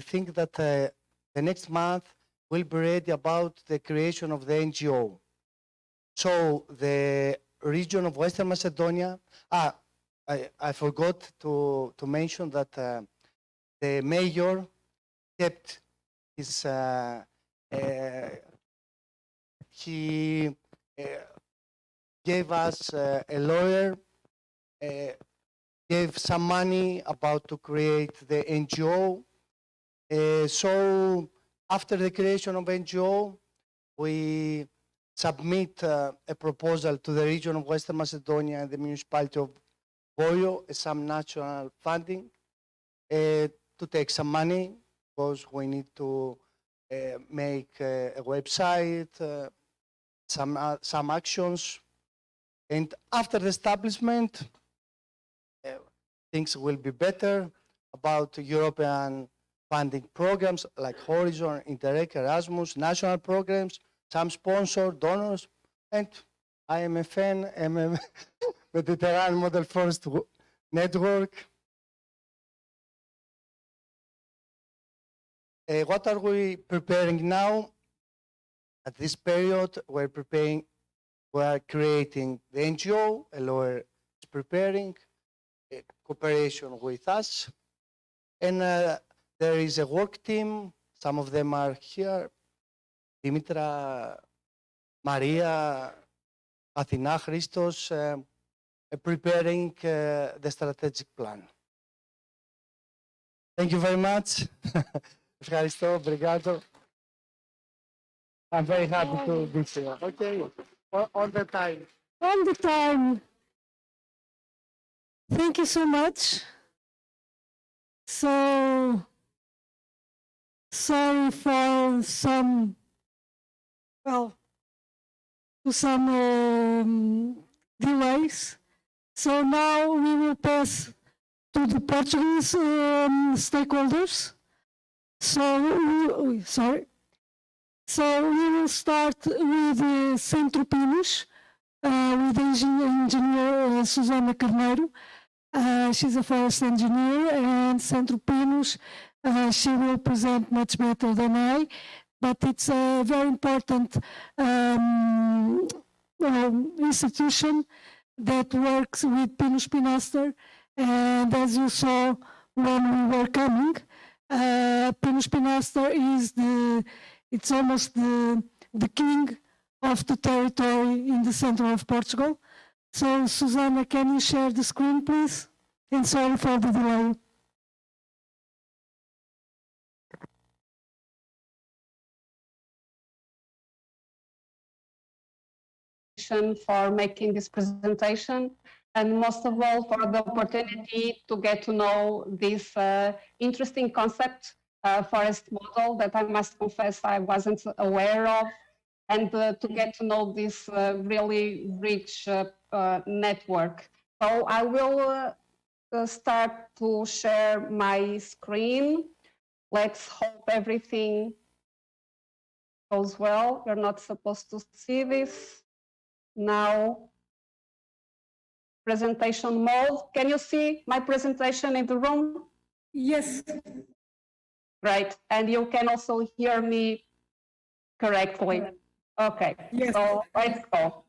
think that the next month will be ready about the creation of the NGO. So the region of Western Macedonia, I forgot to mention that the mayor kept his, he gave us a lawyer, gave some money about to create the NGO. So after the creation of NGO, we submit a proposal to the region of Western Macedonia and the municipality of Voyo, some national funding to take some money, because we need to make a website, some actions. And after the establishment, things will be better about European funding programs like Horizon, Interreg, Erasmus, national programs, some sponsor, donors, and IMFN, Mediterrânica Model Forest Network. What are we preparing now? At this period, we're preparing We are creating the NGO, a lawyer is preparing a cooperation with us. And there is a work team, some of them are here, Dimitra, Maria, Athina, Christos, preparing the strategic plan. Thank you very much. Ευχαριστώ, obrigado. I'm very happy to be here. Okay, all the time. All the time. Thank you so much. So sorry for some, delays. So now we will pass to the Portuguese stakeholders. So, sorry. So we will start with Centro Pinos, with engineer Susana Carneiro. She's a forest engineer, and Centro Pinos, she will present much better than I, but it's a very important institution that works with Pinus Pinaster, and as you saw when we were coming, Pinus Pinaster is it's almost the king of the territory in the center of Portugal. So, Susana, can you share the screen, please? And sorry for the delay. For making this presentation, and most of all for the opportunity to get to know this interesting concept, forest model, that I must confess I wasn't aware of, and to get to know this really rich network. So I will start to share my screen. Let's hope everything goes well. You're not supposed to see this. Now, presentation mode. Can you see my presentation in the room? Yes. Great. And you can also hear me correctly. Okay, Yes. So let's go.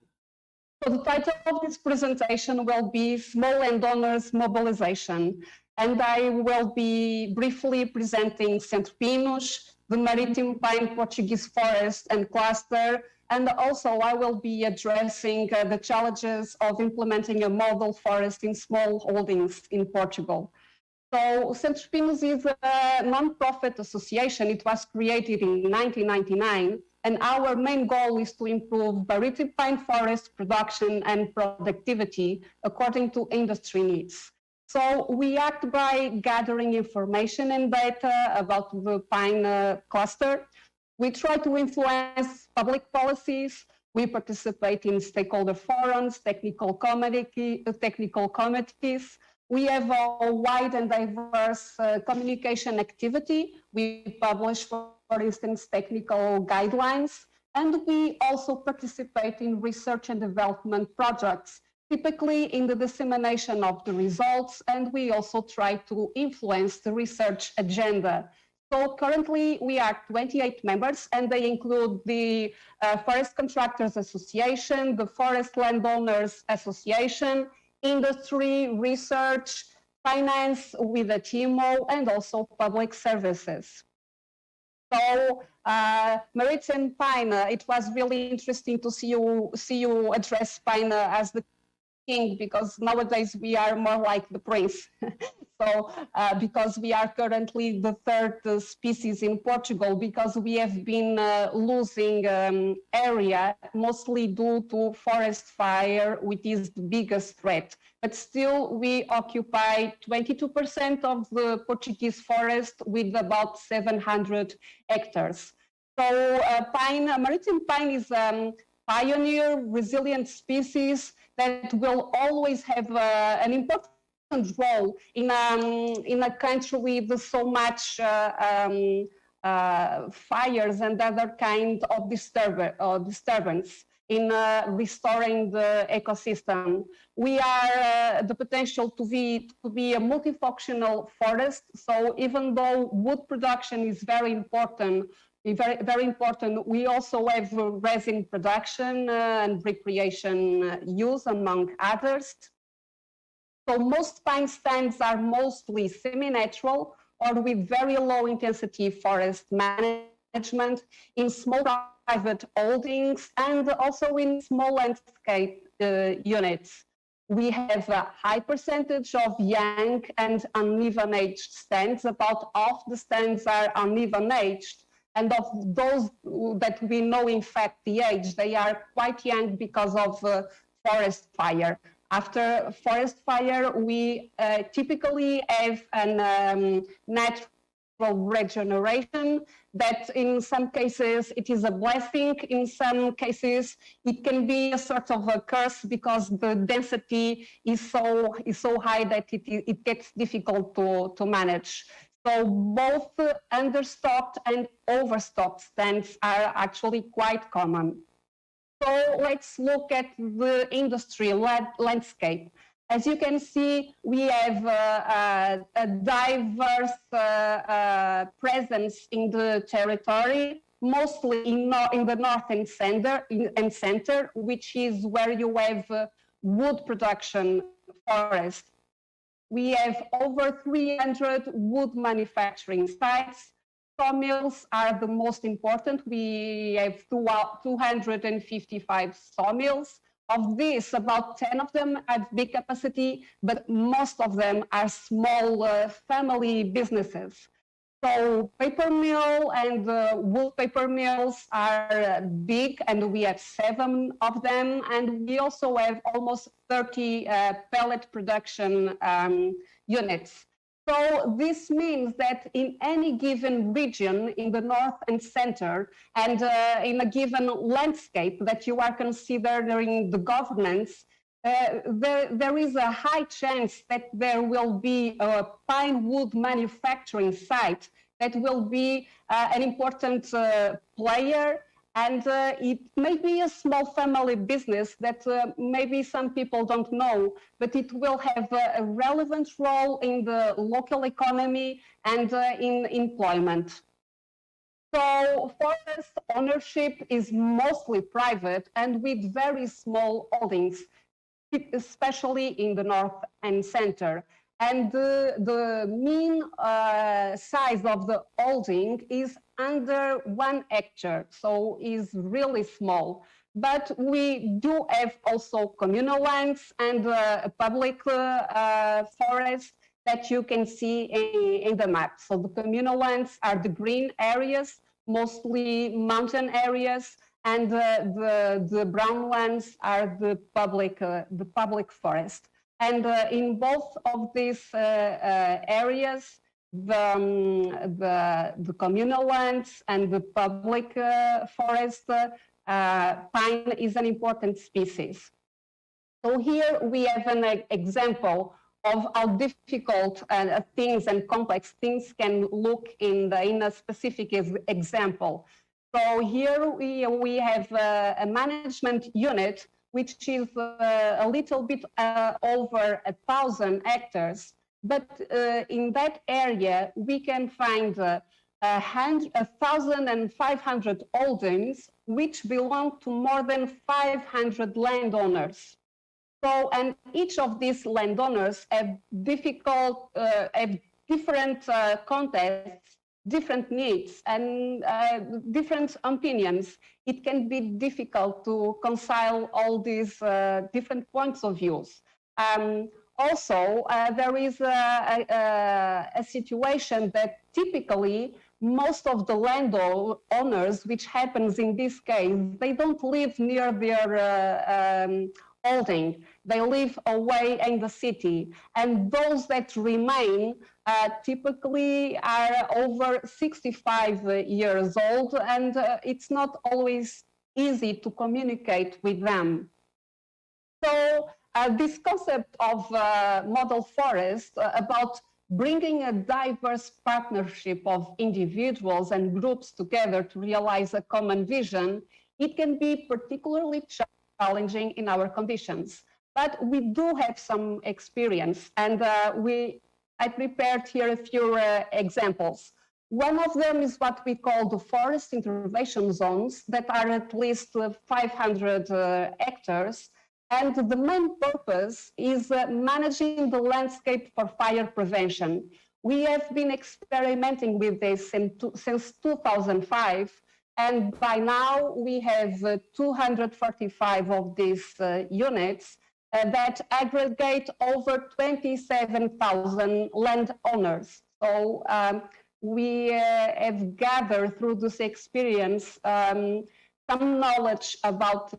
So the title of this presentation will be Small Landowners Mobilization. And I will be briefly presenting Centro Pinos, the Maritime Pine Portuguese Forest and Cluster, and also I will be addressing the challenges of implementing a model forest in small holdings in Portugal. So Centro Pinos is a non-profit association. It was created in 1999, and our main goal is to improve maritime pine forest production and productivity according to industry needs. So we act by gathering information and data about the pine cluster. We try to influence public policies. We participate in stakeholder forums, technical committees. We have a wide and diverse communication activity. We publish, for instance, technical guidelines, and we also participate in research and development projects, typically in the dissemination of the results, and we also try to influence the research agenda. So currently we are 28 members, and they include the Forest Contractors Association, the Forest Landowners Association, industry, research, finance with a TMO, and also public services. So maritime pine, it was really interesting to see you address pine as the king, because nowadays we are more like the prince. So because we are currently the third species in Portugal, because we have been losing area mostly due to forest fire, which is the biggest threat. But still we occupy 22% of the Portuguese forest with about 700 hectares. So maritime pine is pioneer, resilient species that will always have an important role in a country with so much fires and other kind of disturbance in restoring the ecosystem. We are the potential to be a multifunctional forest. So even though wood production is very important, very, very important. We also have resin production and recreation use, among others. So most pine stands are mostly semi-natural or with very low intensity forest management in small private holdings and also in small landscape units. We have a high percentage of young and uneven aged stands. About half the stands are uneven aged. And of those that we know, in fact, the age, they are quite young because of forest fire. After forest fire, we typically have a natural regeneration that in some cases it is a blessing, in some cases it can be a sort of a curse because the density is so high that it gets difficult to manage. So both understocked and overstocked stands are actually quite common. So let's look at the industry landscape. As you can see, we have a diverse presence in the territory, mostly in the north and center, which is where you have wood production forest. We have over 300 wood manufacturing sites. Sawmills are the most important. We have 255 sawmills. Of these, about 10 of them have big capacity, but most of them are small family businesses. So paper mill and wood paper mills are big, and we have 7 of them. And we also have almost 30 pellet production units. So this means that in any given region in the north and center, and in a given landscape that you are considering the governance, there is a high chance that there will be a pine wood manufacturing site that will be an important player. And it may be a small family business that maybe some people don't know, but it will have a relevant role in the local economy and in employment. So forest ownership is mostly private and with very small holdings, especially in the north and center. And the mean size of the holding is under 1 hectare, so is really small. But we do have also communal lands and public forests that you can see in the map. So the communal lands are the green areas, mostly mountain areas, and the brown lands are the public forest. And in both of these areas, the communal lands and the public forest, pine is an important species. So here we have an example of how difficult things and complex things can look in a specific example. So here we have a management unit which is a little bit over 1,000 hectares. But in that area, we can find 1,500 holdings, which belong to more than 500 landowners. So, and each of these landowners have different contexts, different needs, and different opinions. It can be difficult to reconcile all these different points of views. Also, there is a situation that typically most of the landowners, which happens in this case, they don't live near their holding. They live away in the city. And those that remain typically are over 65 years old, and it's not always easy to communicate with them. So this concept of model forest about bringing a diverse partnership of individuals and groups together to realize a common vision, it can be particularly challenging in our conditions. But we do have some experience, and I prepared here a few examples. One of them is what we call the forest intervention zones that are at least 500 hectares. And the main purpose is managing the landscape for fire prevention. We have been experimenting with this since 2005, and by now we have 245 of these units that aggregate over 27,000 landowners. So we have gathered through this experience some knowledge about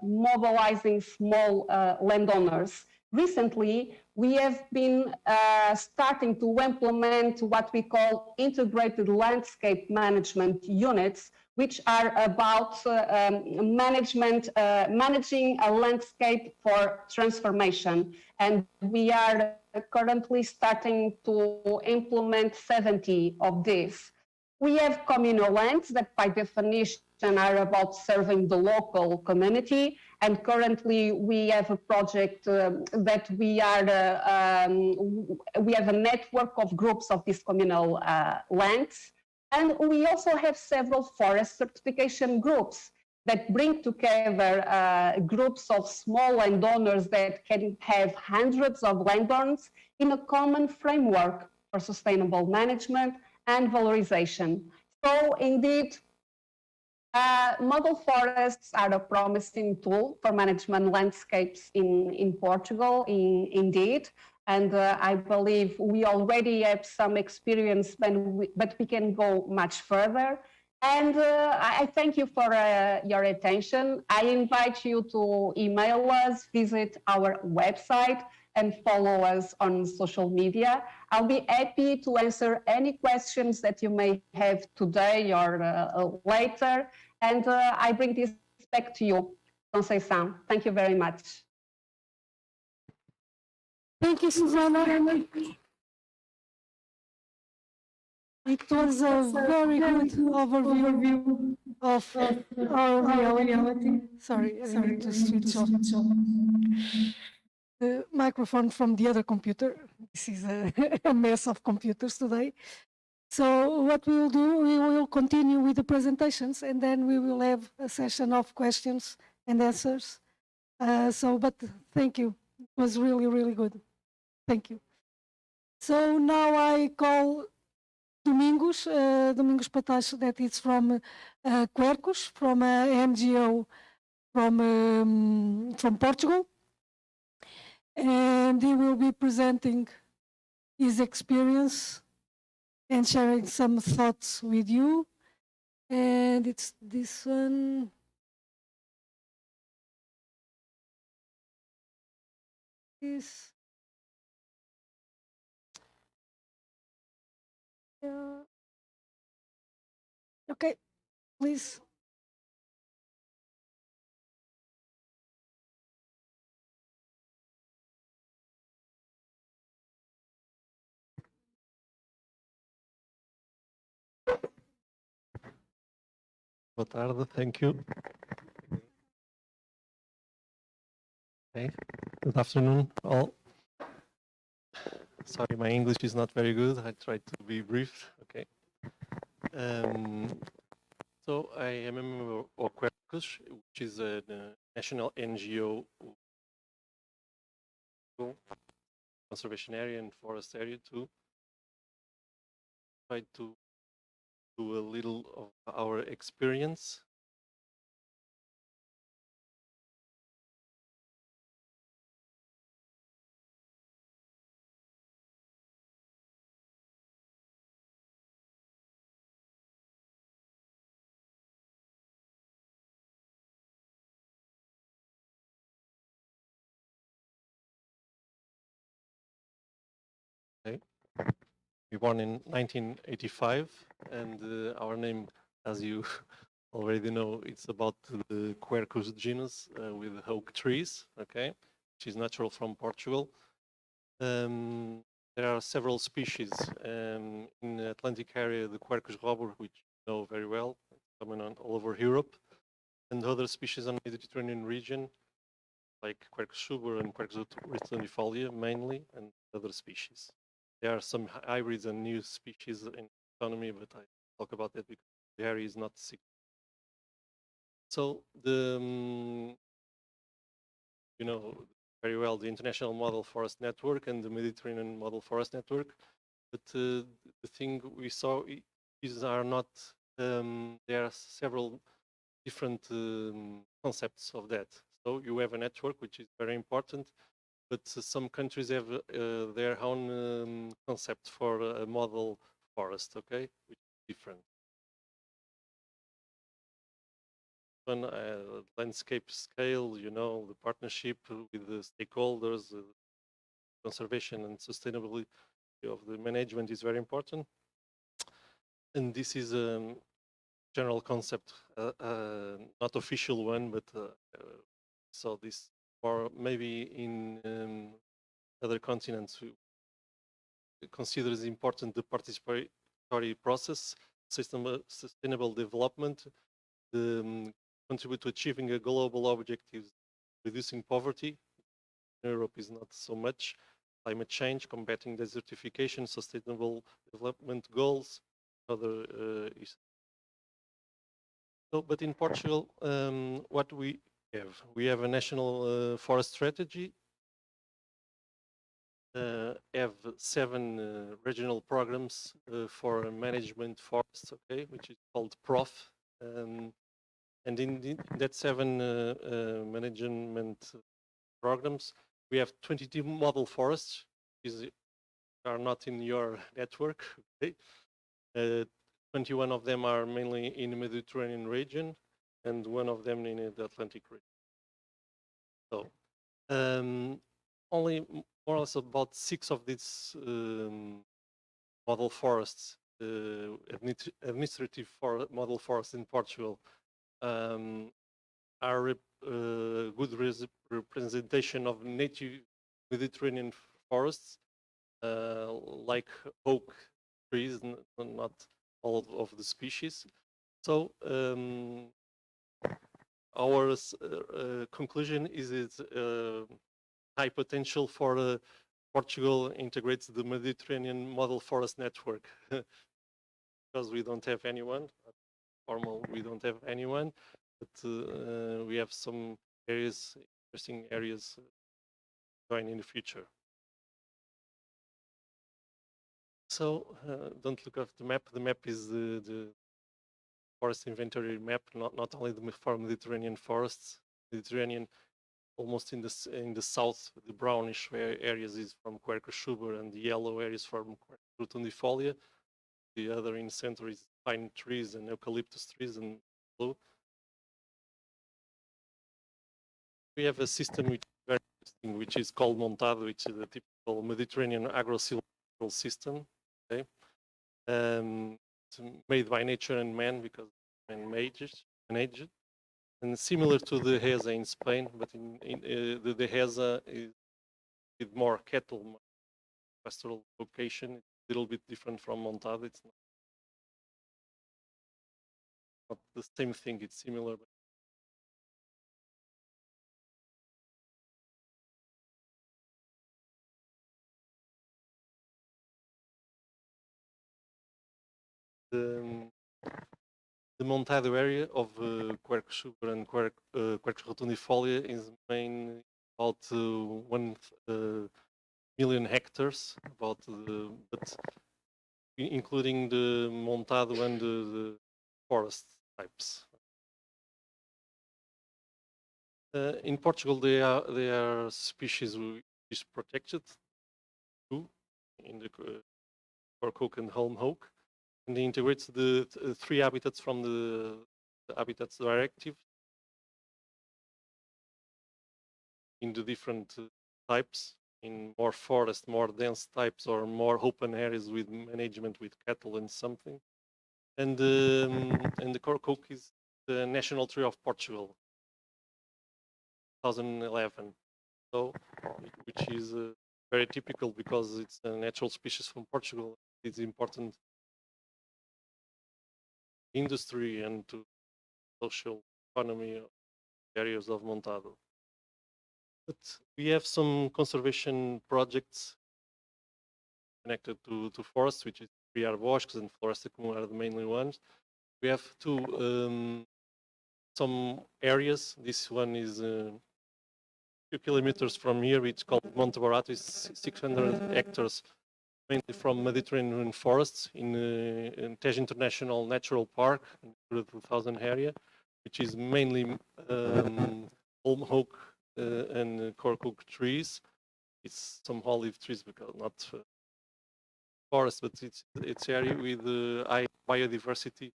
mobilizing small landowners. Recently, we have been starting to implement what we call integrated landscape management units, which are about managing a landscape for transformation. And we are currently starting to implement 70 of these. We have communal lands that by definition are about serving the local community. And currently we have a project that we have a network of groups of these communal lands. And we also have several forest certification groups that bring together groups of small landowners that can have hundreds of landowners in a common framework for sustainable management and valorization. So indeed, model forests are a promising tool for management landscapes in Portugal, indeed. And I believe we already have some experience, but we can go much further. And I thank you for your attention. I invite you to email us, visit our website, and follow us on social media. I'll be happy to answer any questions that you may have today or later. And I bring this back to you, Conceição. Thank you very much. Thank you, Susanna. It was a very good overview of our reality. Sorry, I need to switch off the microphone from the other computer. This is a mess of computers today. So what we will do, we will continue with the presentations, and then we will have a session of questions and answers. But thank you. It was really, really good. Thank you. So now I call Domingos Patacho, that is from Quercus, from MGO from Portugal. And he will be presenting his experience and sharing some thoughts with you. And it's this one. This. Okay, please. Boa tarde, thank you. Okay, good afternoon all. Sorry, my English is not very good. I tried to be brief. Okay. So I am a member of Quercus, which is a national NGO conservation area and forest area too. Try to do a little of our experience. Okay. We were born in 1985, and our name, as you already know, it's about the Quercus genus with oak trees, okay, which is natural from Portugal. There are several species in the Atlantic area, the Quercus robur, which you know very well, common all over Europe, and other species on the Mediterranean region, like Quercus subur and Quercus rotundifolia mainly, and other species. There are some hybrids and new species in economy, but I talk about that because the area is not sick. So the you know very well the International Model Forest Network and the Mediterranean Model Forest Network, but the thing we saw is are not. There are several different concepts of that. So you have a network, which is very important, but some countries have their own concept for a model forest, okay, which is different. On landscape scale, you know, the partnership with the stakeholders, conservation and sustainability of the management is very important. And this is a general concept, not official one, but so this, or maybe in other continents, considers important the participatory process, sustainable development, contribute to achieving a global objective, reducing poverty. In Europe is not so much. Climate change, combating desertification, sustainable development goals, other issues. So, but in Portugal, what we have a national forest strategy, have 7 regional programs for management forests, okay, which is called PROF. And in that 7 management programs, we have 22 model forests, which are not in your network, okay? 21 of them are mainly in the Mediterranean region, and 1 of them in the Atlantic region. So, only more or less about 6 of these model forests, administrative model forests in Portugal, are good representation of native Mediterranean forests, like oak trees, not all of the species. So our conclusion is it's high potential for Portugal integrates the Mediterranean model forest network because we don't have anyone. Formal, we don't have anyone, but we have some areas, interesting areas, join in the future. So don't look at the map. The map is the forest inventory map, not only for Mediterranean forests. Mediterranean, almost in the south, the brownish areas is from Quercus suber, and the yellow areas from Quercus rotundifolia. The other in the center is pine trees and eucalyptus trees and blue. We have a system which is very interesting, which is called Montado, which is a typical Mediterranean agro-silvicultural system. Okay, it's made by nature and man because man made it, and similar to the Dehesa in Spain, but in the Dehesa is with more cattle, more pastoral location. It's a little bit different from Montado. It's not the same thing. It's similar. But the Montado area of Quercus suber and Quercus rotundifolia is main about 1 million hectares, but including the Montado and the forest types. In Portugal, they are species which is protected too, in the cork oak and holm oak, and they integrate the 3 habitats from the Habitats Directive in the different types, in more forest, more dense types, or more open areas with management with cattle and something. And the cork oak is the national tree of Portugal, 2011. So, which is very typical because it's a natural species from Portugal. It's important industry and to social economy areas of Montado. But we have some conservation projects connected to forests, which is Bosques and Floresta are the mainly ones. We have some areas. This one is a few kilometers from here. It's called Monte Barato. It's 600 hectares, mainly from Mediterranean forests in Tejo International Natural Park, in the 2000 area, which is mainly palm oak and cork oak trees. It's some olive trees, because not forest, but it's area with high biodiversity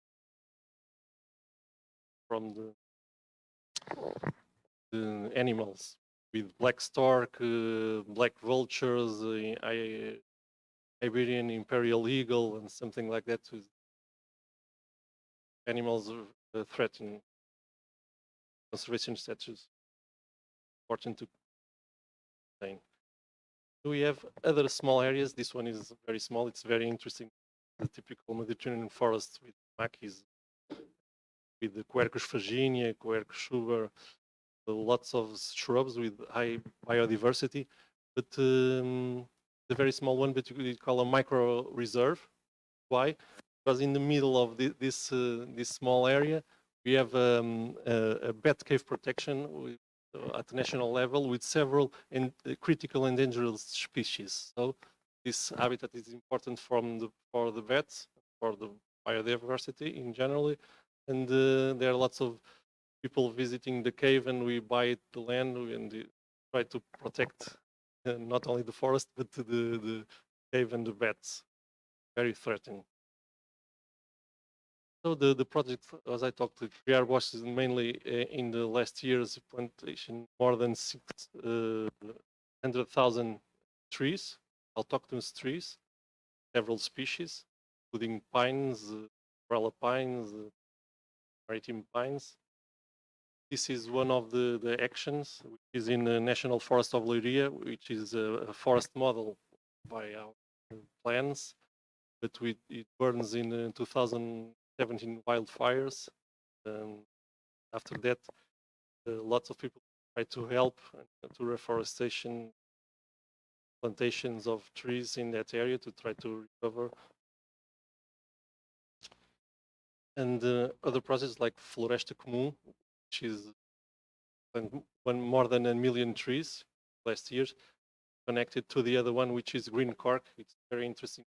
from the animals, with black stork, black vultures, Iberian imperial eagle, and something like that. Animals threaten conservation status. Important to maintain. We have other small areas. This one is very small. It's very interesting. The typical Mediterranean forest with maquis, with the Quercus virginia, Quercus sugar, lots of shrubs with high biodiversity. But the very small one, but we call a micro reserve. Why? Because in the middle of this small area, we have a bat cave protection at the national level with several critical endangered species. So this habitat is important for the bats, for the biodiversity in general, and there are lots of people visiting the cave, and we buy the land and try to protect not only the forest but the cave and the bats. Very threatening. So the project, as I talked, the Criar Bosques is mainly in the last years plantation more than 600,000 trees, autochthonous trees, several species, including pines, umbrella pines, maritime pines. This is one of the actions, which is in the National Forest of Leiria, which is a forest model by our plans, but it burns in 2017 wildfires. After that, lots of people try to help to reforestation, plantations of trees in that area to try to recover. And other projects like Floresta Comum, which is more than 1 million trees last year, connected to the other one, which is Green Cork. It's very interesting.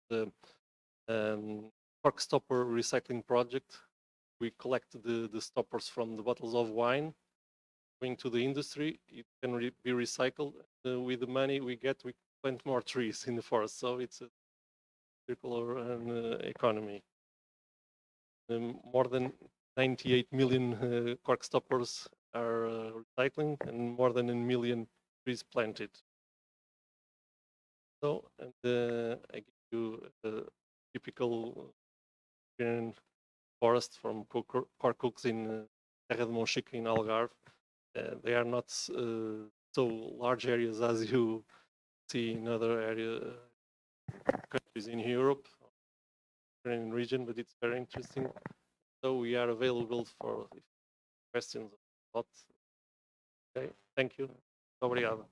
The cork stopper recycling project. We collect the stoppers from the bottles of wine, bring to the industry. It can be recycled. With the money we get, we plant more trees in the forest. So it's a circular economy. More than 98 million cork stoppers are recycling, and more than 1 million trees planted. So, and I give you a typical forest from cork in Terra de Monchique in Algarve. They are not so large areas as you see in other countries in Europe, in region, but it's very interesting. So we are available for questions. Okay, thank you. Obrigado.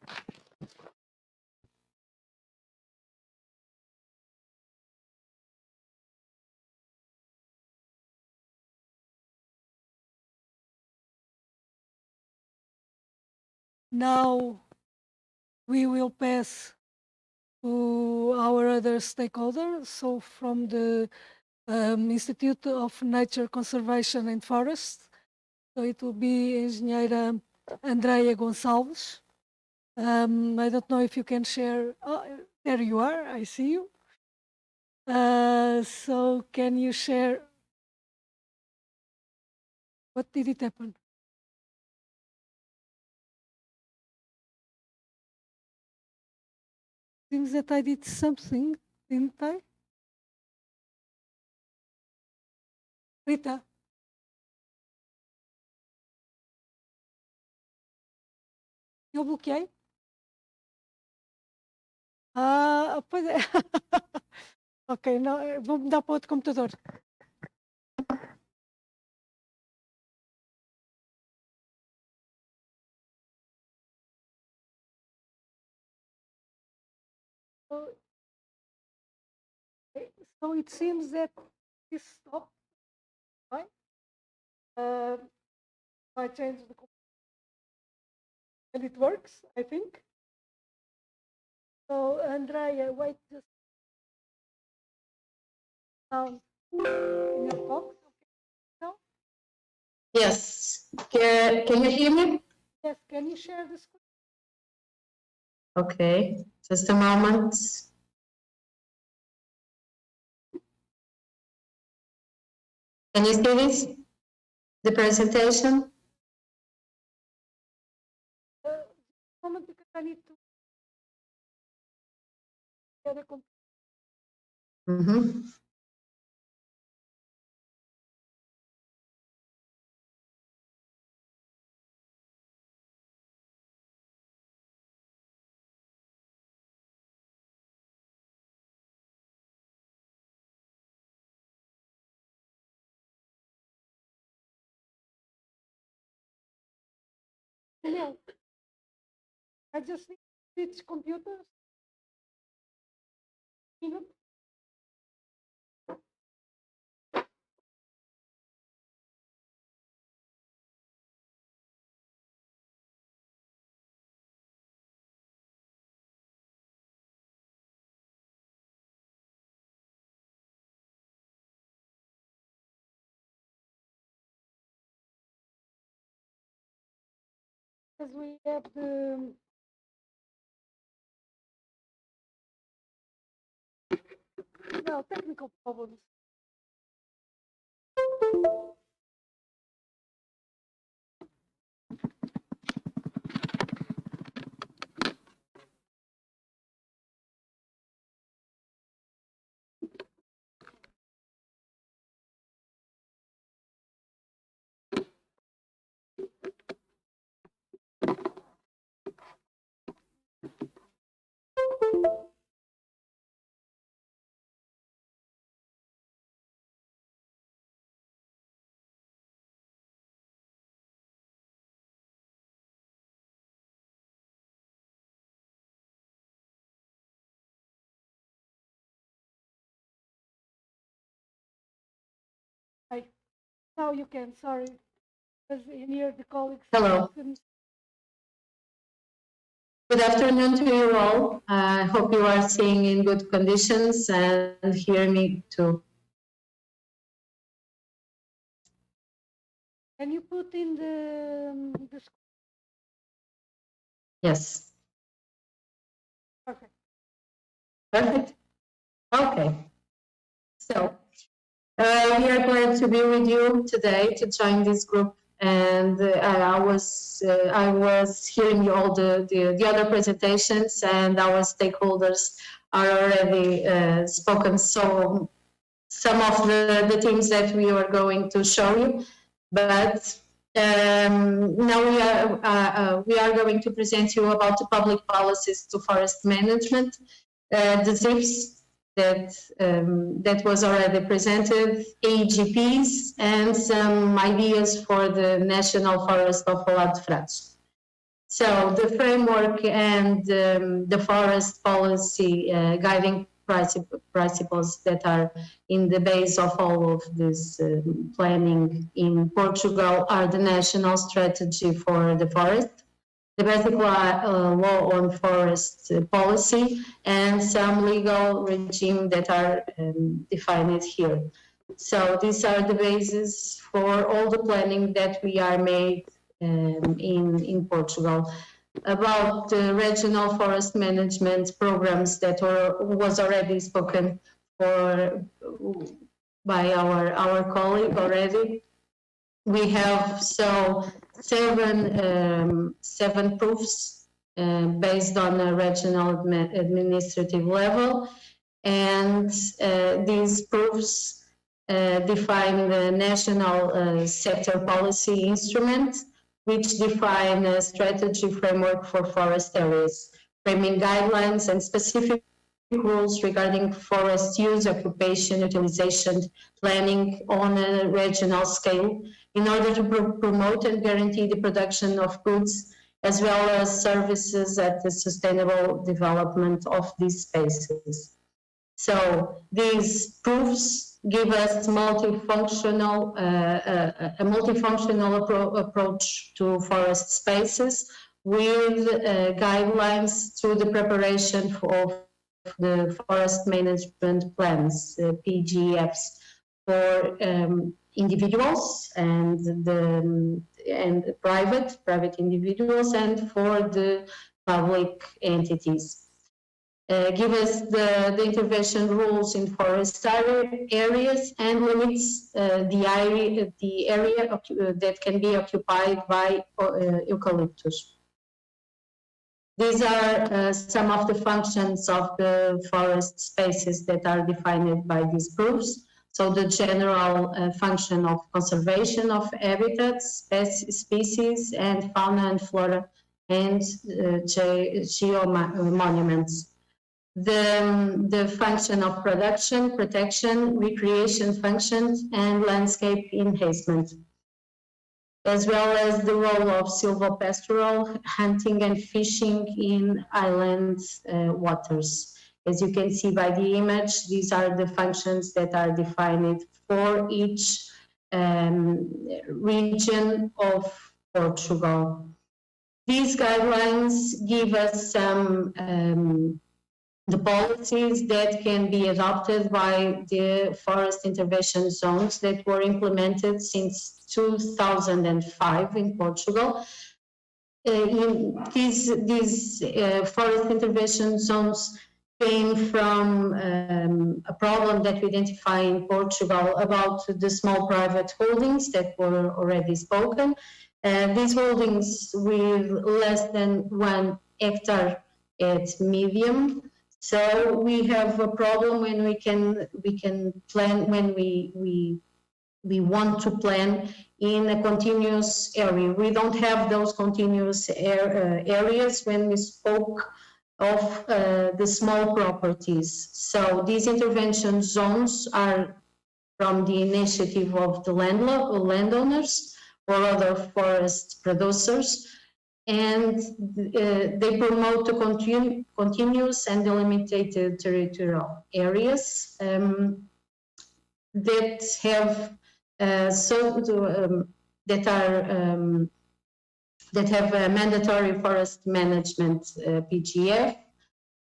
Now we will pass to our other stakeholders. So from the Institute of Nature Conservation and Forests, so it will be Engenheira Andrea Gonçalves. I don't know if you can share. Oh, there you are. I see you. So can you share? What did it happen? Seems that I did something, didn't I? Rita? Eu bloqueei? Ah, pois é. Ok, não, vou mudar para outro computador. So it seems that this stopped, right? I changed the and it works, I think. So Andrea, wait just now in your box. Okay. Yes. Can you hear me? Yes, can you share the screen? Okay, just a moment. Can you see this? The presentation? Moment, because I need to get a computer. Mm-hmm. No, I just need to switch computers. You know? Because we have the technical problems. Now you can, sorry. Because in here the colleagues. Hello. couldn't- Good afternoon to you all. I hope you are seeing in good conditions and hear me too. Can you put in the Yes. perfect. Perfect. Okay. So we are glad to be with you today to join this group. And I was hearing all the other presentations, and our stakeholders are already spoken. So some of the things that we are going to show you, but now we are going to present you about the public policies to forest management, the ZIFs that was already presented, AGPs, and some ideas for the National Forest of Lago de Frazes. So the framework and the forest policy guiding principles that are in the base of all of this planning in Portugal are the national strategy for the forest, the basic law on forest policy, and some legal regime that are defined here. So these are the bases for all the planning that we are made in Portugal. About the regional forest management programs that was already spoken for by our colleague already. We have seven proofs based on a regional administrative level, and these proofs define the national sector policy instrument, which define a strategy framework for forest areas, framing guidelines and specific rules regarding forest use, occupation, utilization, planning on a regional scale in order to promote and guarantee the production of goods as well as services at the sustainable development of these spaces. So these proofs give us a multifunctional approach to forest spaces with guidelines through the preparation of the forest management plans, PGFs, for individuals and private individuals, and for the public entities. Give us the intervention rules in forest areas and limits the area that can be occupied by eucalyptus. These are some of the functions of the forest spaces that are defined by these proofs. So the general function of conservation of habitats, species, and fauna and flora, and geomonuments. The function of production, protection, recreation functions, and landscape enhancement, as well as the role of silvopastoral hunting and fishing in inland waters. As you can see by the image, these are the functions that are defined for each region of Portugal. These guidelines give us some the policies that can be adopted by the forest intervention zones that were implemented since 2005 in Portugal. These forest intervention zones came from a problem that we identify in Portugal about the small private holdings that were already spoken. These holdings with less than 1 hectare at medium. So we have a problem when we can plan, when we want to plan in a continuous area. We don't have those continuous areas when we spoke of the small properties. So these intervention zones are from the initiative of the landowners or other forest producers, and they promote the continuous and delimited territorial areas that have that have a mandatory forest management PGF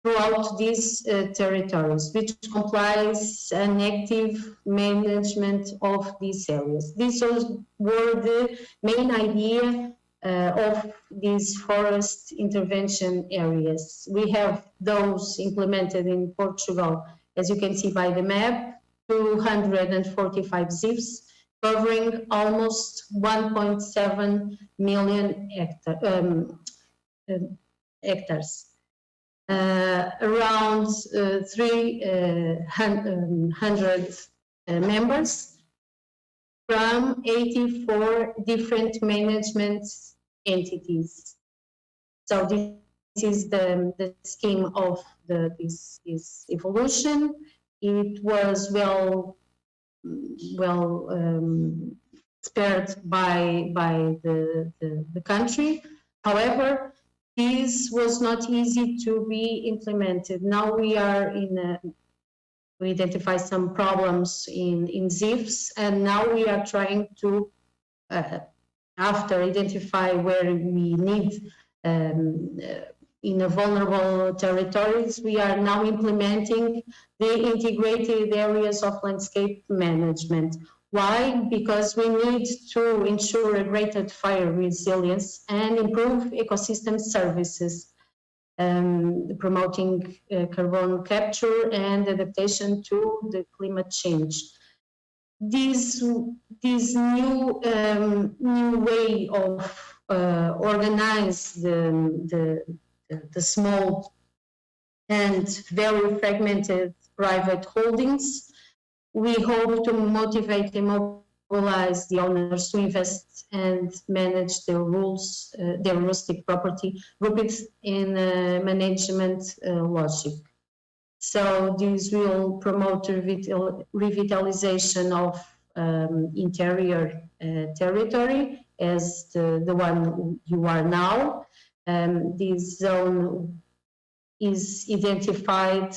throughout these territories, which complies an active management of these areas. These were the main idea of these forest intervention areas. We have those implemented in Portugal, as you can see by the map, 245 ZIFs, covering almost 1.7 million hectares. Around 300 members from 84 different management entities. So this is the scheme of this evolution. It was well spared by the country. However, this was not easy to be implemented. Now we are we identify some problems in ZIFs, and now we are trying to, after identify where we need in a vulnerable territories, we are now implementing the integrated areas of landscape management. Why? Because we need to ensure a greater fire resilience and improve ecosystem services, promoting carbon capture and adaptation to the climate change. This new way of organize the small and very fragmented private holdings, we hope to motivate and mobilize the owners to invest and manage their rustic property rooted in management logic. So this will promote revitalization of interior territory as the one you are now. This zone is identified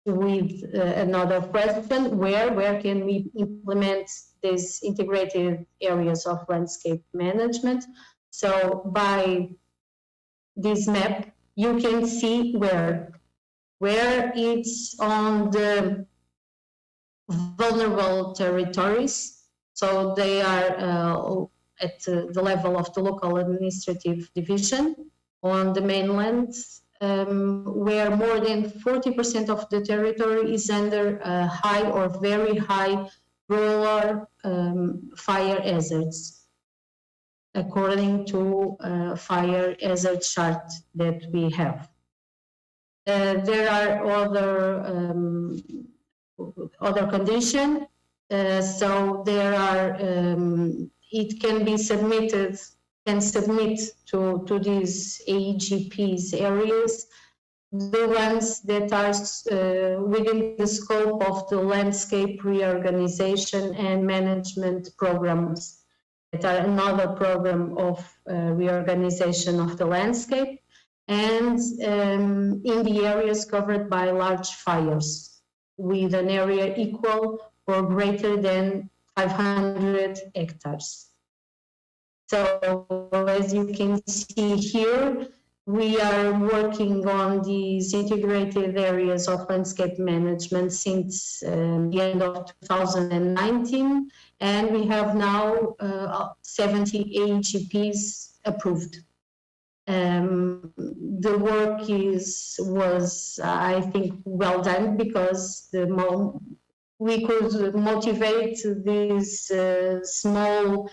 with another question, where can we implement these integrated areas of landscape management? So by this map, you can see where it's on the vulnerable territories. So they are at the level of the local administrative division on the mainland, where more than 40% of the territory is under high or very high rural fire hazards, according to fire hazard chart that we have. There are other conditions. So there are, it can be submitted, can submit to these AEGPs areas, the ones that are within the scope of the landscape reorganization and management programs, that are another program of reorganization of the landscape, and in the areas covered by large fires, with an area equal or greater than 500 hectares. So as you can see here, we are working on these integrated areas of landscape management since the end of 2019, and we have now 70 AEGPs approved. The work was, I think, well done, because we could motivate these small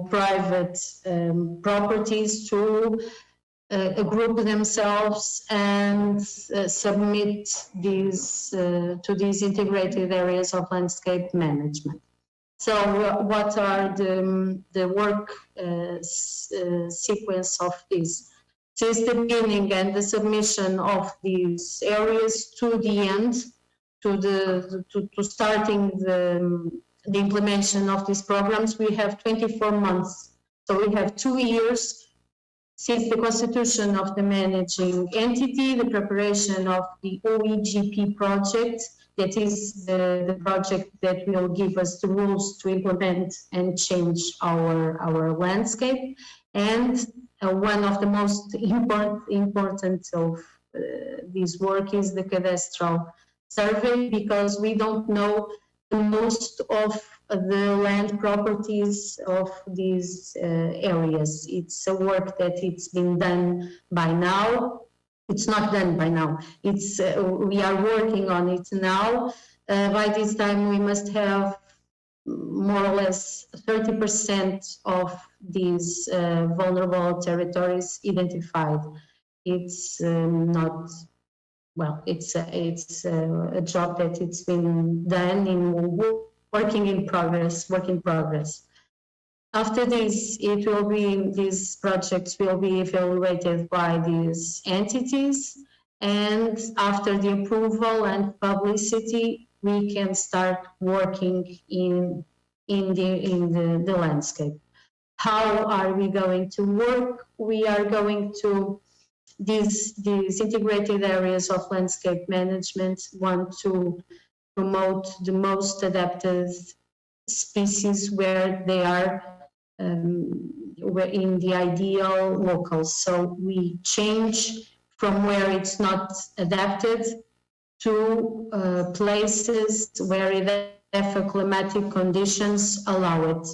private properties to group themselves and submit these to these integrated areas of landscape management. So what are the work sequence of this? Since the beginning and the submission of these areas to the end, to starting the implementation of these programs, we have 24 months. So we have 2 years since the constitution of the managing entity, the preparation of the OEGP project, that is the project that will give us the rules to implement and change our landscape. And one of the most important of this work is the Cadastral Survey, because we don't know most of the land properties of these areas. It's a work that it's been done by now. It's not done by now. It's we are working on it now. By this time, we must have more or less 30% of these vulnerable territories identified. It's not, well, it's a job that it's been done in work in progress. After this, it will be, these projects will be evaluated by these entities, and after the approval and publicity, we can start working in the landscape. How are we going to work? We are going to, these integrated areas of landscape management want to promote the most adapted species where they are in the ideal locals. So we change from where it's not adapted to places where the climatic conditions allow it.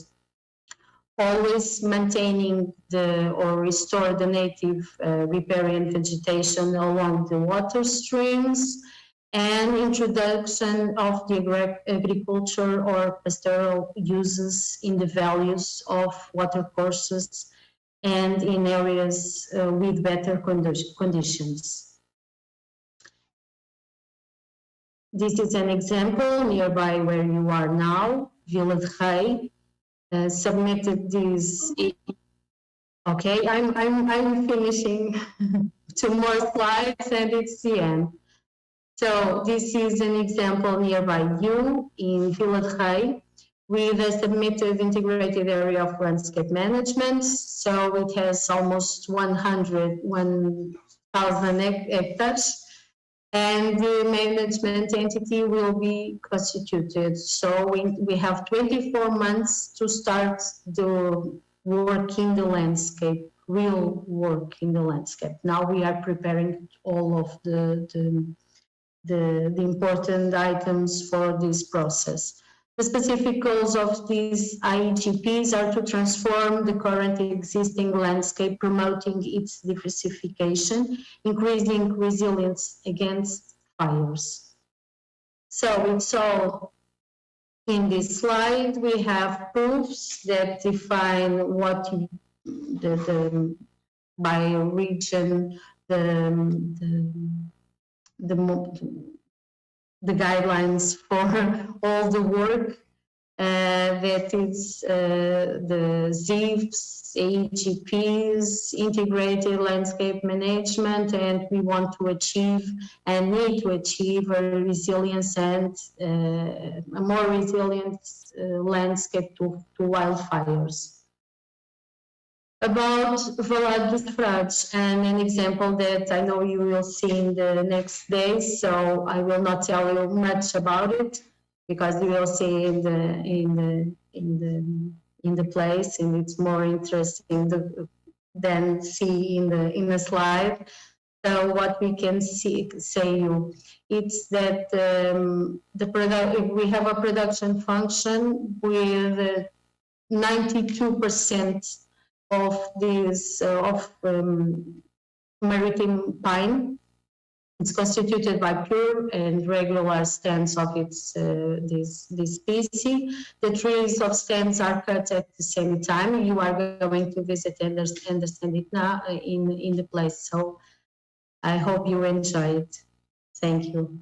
Always maintaining or restore the native riparian vegetation along the water streams, and introduction of the agriculture or pastoral uses in the values of watercourses and in areas with better conditions. This is an example nearby where you are now, Vila de Rei, submitted this. Okay, I'm finishing 2 more slides and it's the end. So this is an example nearby you in Vila de Rei with a submitted integrated area of landscape management. So it has almost 1,000 hectares. and the management entity will be constituted. So we have 24 months to start the work in the landscape, real work in the landscape. Now we are preparing all of the important items for this process. The specific goals of these IEGPs are to transform the current existing landscape, promoting its diversification, increasing resilience against fires. So it's all in this slide. We have proofs that define what the bioregion, the guidelines for all the work that is the ZIFs, AEGPs, integrated landscape management, and we want to achieve and need to achieve a resilience and a more resilient landscape to wildfires. About Valado dos Frades, and an example that I know you will see in the next days, so I will not tell you much about it because you will see in the place, and it's more interesting than see in the slide. So what we can say it's that we have a production function with 92% of this maritime pine. It's constituted by pure and regular stems of its this species. The trees of stems are cut at the same time. You are going to visit and understand it now in the place. So I hope you enjoy it. Thank you.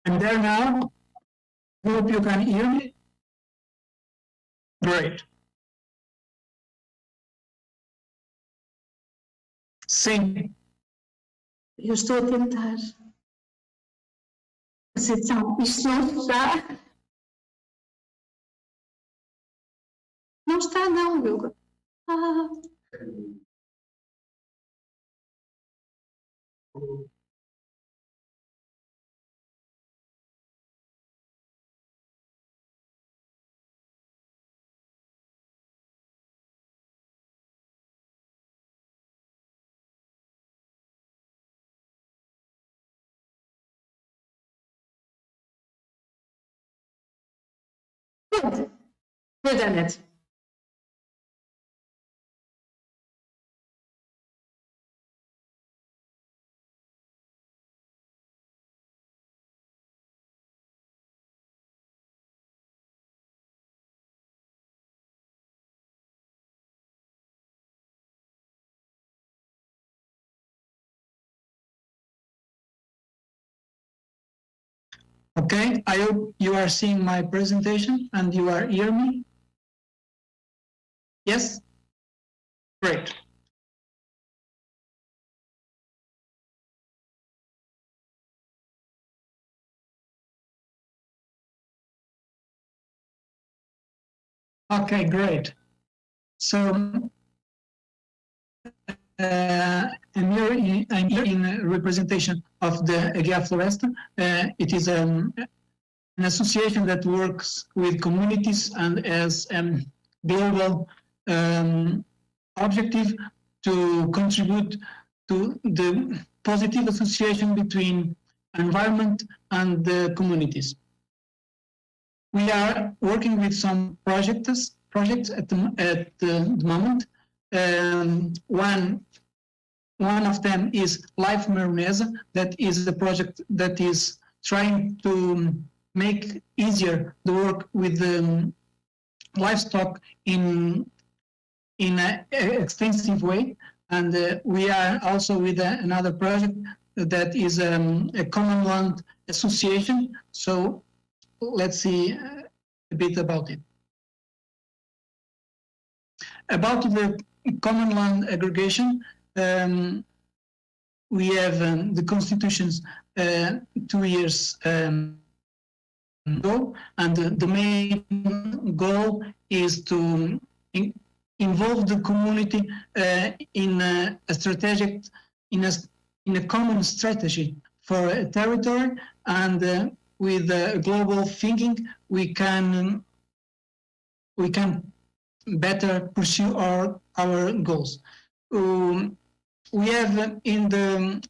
I'm there now. Hope you can hear me. Great. Sim. Eu estou a tentar. Sessão, isto não está. Não está, não, meu. Good. We've done it. Okay, I hope you are seeing my presentation and you are hearing me. Yes? Great. Okay, great. So I'm here in representation of the Floresta. It is an association that works with communities and has global objective to contribute to the positive association between environment and the communities. We are working with some projects projects at the moment. One of them is Life Maronesa. That is the project that is trying to make easier the work with the livestock in an extensive way. And we are also with another project that is a common land association. So let's see a bit about it. About the common land aggregation, we have the constitutions 2 years ago, and the main goal is to involve the community in a strategic, in a common strategy for a territory, and with global thinking, we can better pursue our goals. We have in the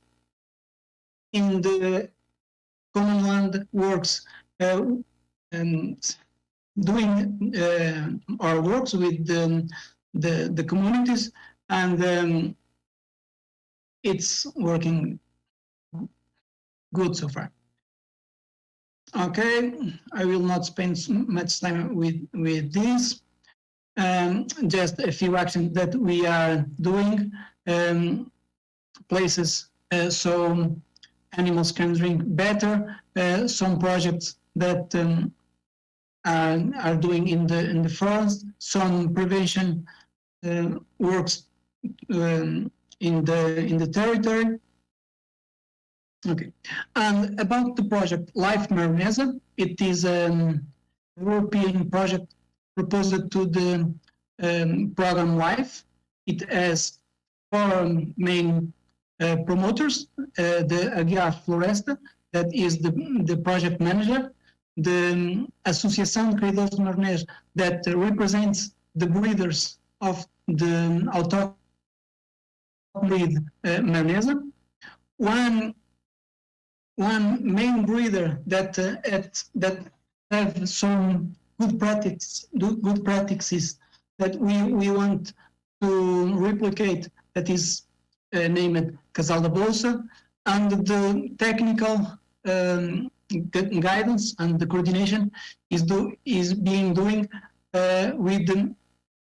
common land works doing our works with the communities, and it's working good so far. Okay, I will not spend much time with this. Just a few actions that we are doing, places so animals can drink better, some projects that are doing in the forest, some prevention works in the territory. Okay, and about the project Life Maronesa, it is an European project proposed to the program Life. It has 4 main promoters: the Aggregation Floresta, that is the project manager, the Associação de Criadores de Maronês, that represents the breeders of the autochthon breed Maronesa, one main breeder that have some good practices that we want to replicate, that is named Casal da Bolsa, and the technical guidance and the coordination is being doing with the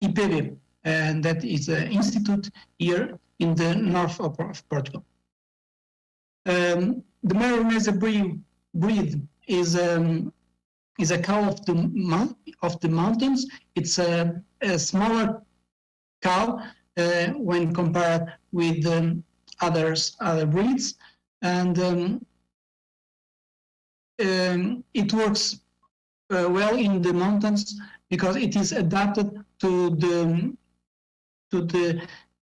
IPB, and that is an institute here in the north of Portugal. The Maronesa breed is a cow of the mountains. It's a smaller cow when compared with other breeds, and it works well in the mountains because it is adapted to the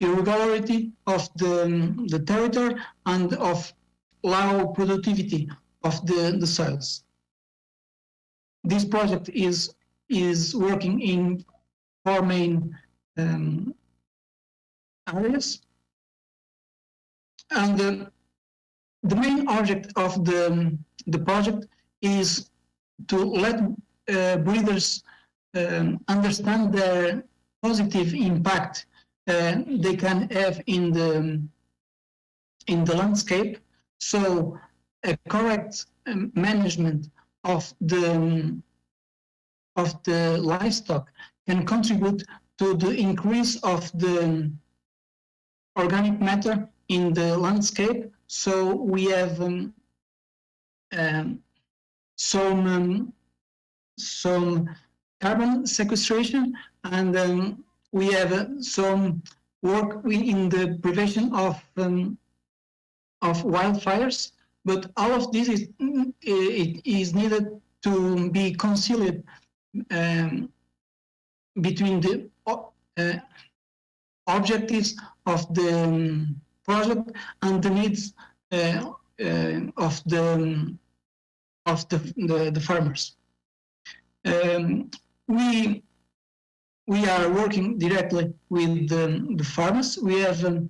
irregularity of the territory and of low productivity of the soils. This project is working in 4 main areas, and the main object of the project is to let breeders understand the positive impact they can have in the landscape. So a correct management of the livestock can contribute to the increase of the organic matter in the landscape. So we have some carbon sequestration, and we have some work in the prevention of wildfires. But all of this is needed to be conciliated between the objectives of the project and the needs of the farmers. We are working directly with the farmers. We have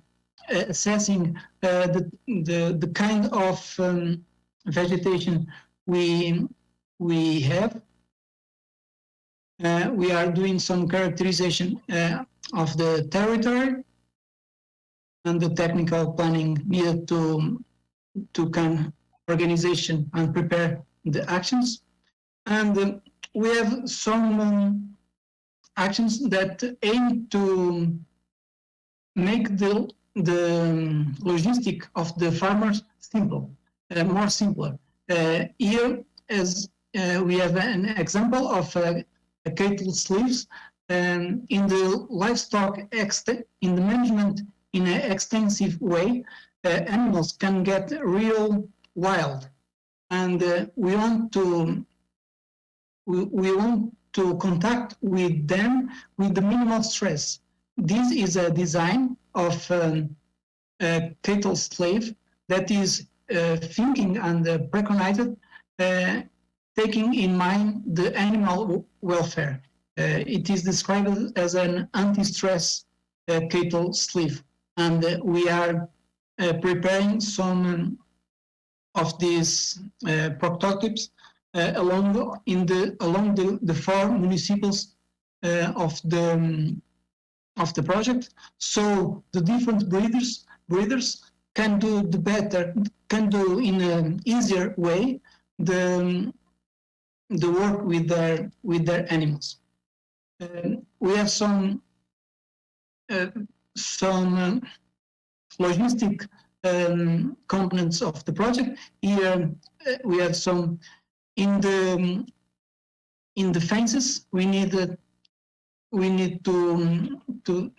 assessing the kind of vegetation we have. We are doing some characterization of the territory and the technical planning needed to can organization and prepare the actions. And we have some actions that aim to make the logistic of the farmers simple, more simpler. Here, as we have an example of cattle sleeves in the livestock in the management in an extensive way. Animals can get real wild, and we want to contact with them with the minimal stress. This is a design of a cattle slave that is thinking and preconized, taking in mind the animal welfare. It is described as an anti-stress cattle slave, and we are preparing some of these prototypes along the 4 municipals of the project, so the different breeders can do in an easier way the work with their animals. We have some logistic components of the project. Here we have some in the fences. We need to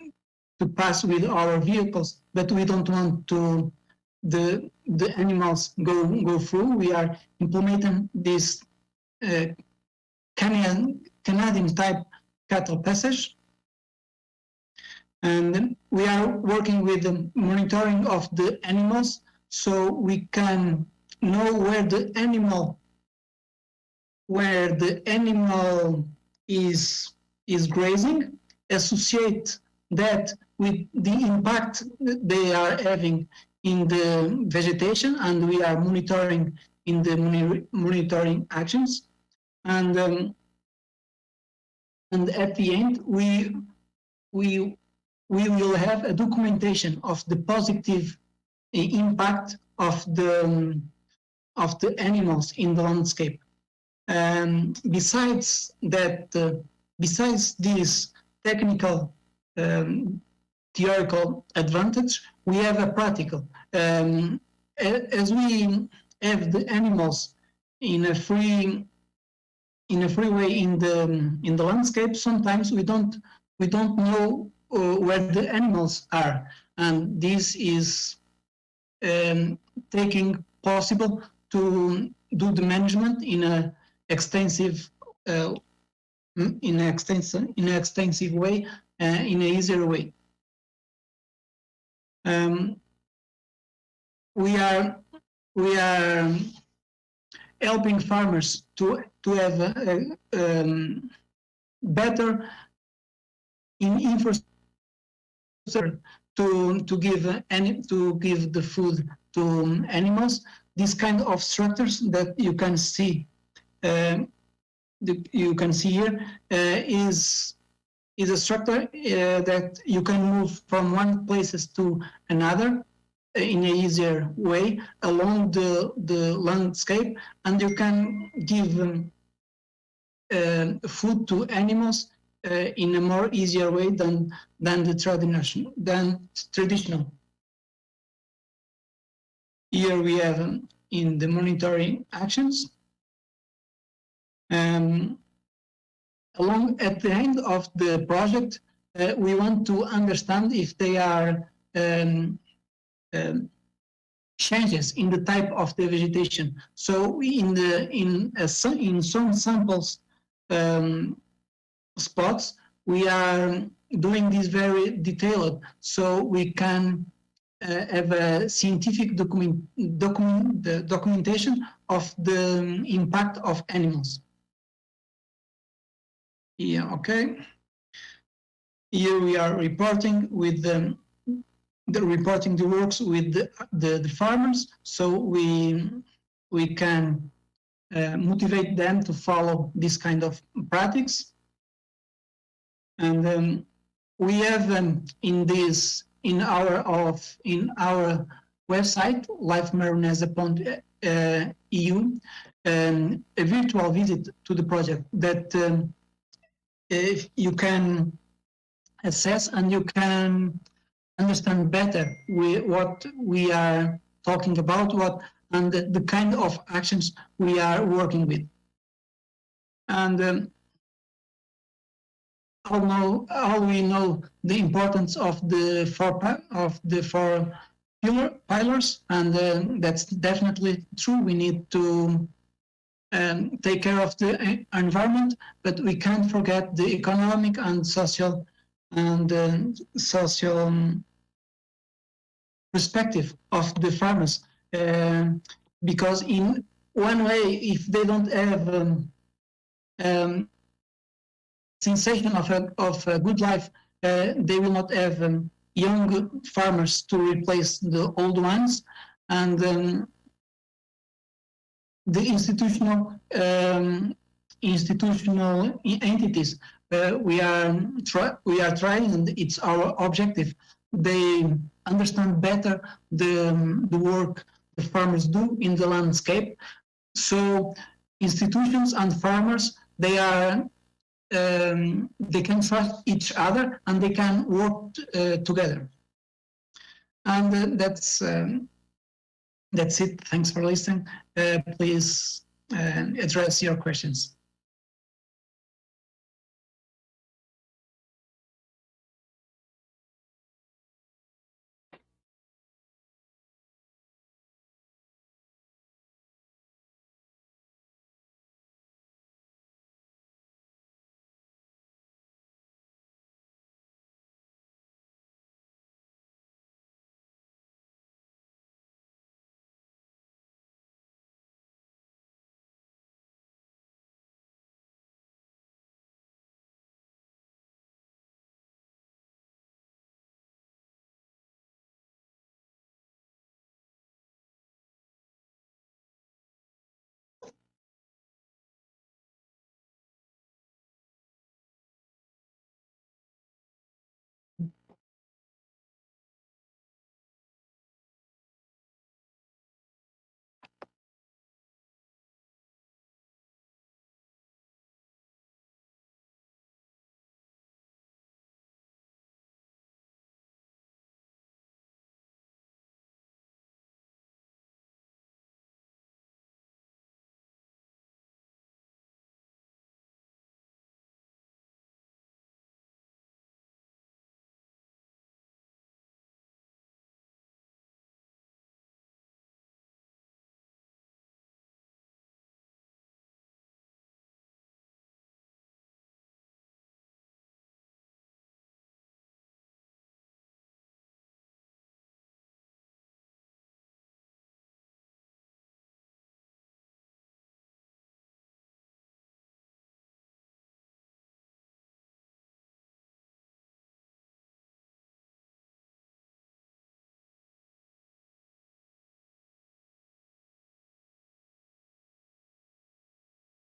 pass with our vehicles, but we don't want to the animals go through. We are implementing this Canadian type cattle passage. And we are working with the monitoring of the animals, so we can know where the animal is grazing, associate that with the impact they are having in the vegetation, and we are monitoring in the monitoring actions. And at the end, we will have a documentation of the positive impact of the animals in the landscape. Besides that, besides this technical theoretical advantage, we have a practical. As we have the animals in a free way in the landscape, sometimes we don't know where the animals are, and this is taking possible to do the management in a extensive way, in an easier way. We are helping farmers to have better infrastructure to give the food to animals. This kind of structures that you can see here is a structure that you can move from one places to another in an easier way along the landscape, and you can give food to animals in a more easier way than traditional. Here we have in the monitoring actions. Along at the end of the project, we want to understand if there are changes in the type of the vegetation. So in some samples spots, we are doing this very detailed, so we can have a scientific documentation of the impact of animals. Yeah, okay. Here we are reporting with the works with the farmers, so we can motivate them to follow this kind of practice. And we have in our website lifemarinese.eu a virtual visit to the project that if you can assess and you can understand better what we are talking about, and the kind of actions we are working with. And all we know the importance of the four pillars, and that's definitely true. We need to take care of the environment, but we can't forget the economic and social perspective of the farmers, because in one way, if they don't have sensation of a good life, they will not have young farmers to replace the old ones, and the institutional entities we are trying, and it's our objective. They understand better the work the farmers do in the landscape. So institutions and farmers, they can trust each other and they can work together. And that's it. Thanks for listening. Please address your questions.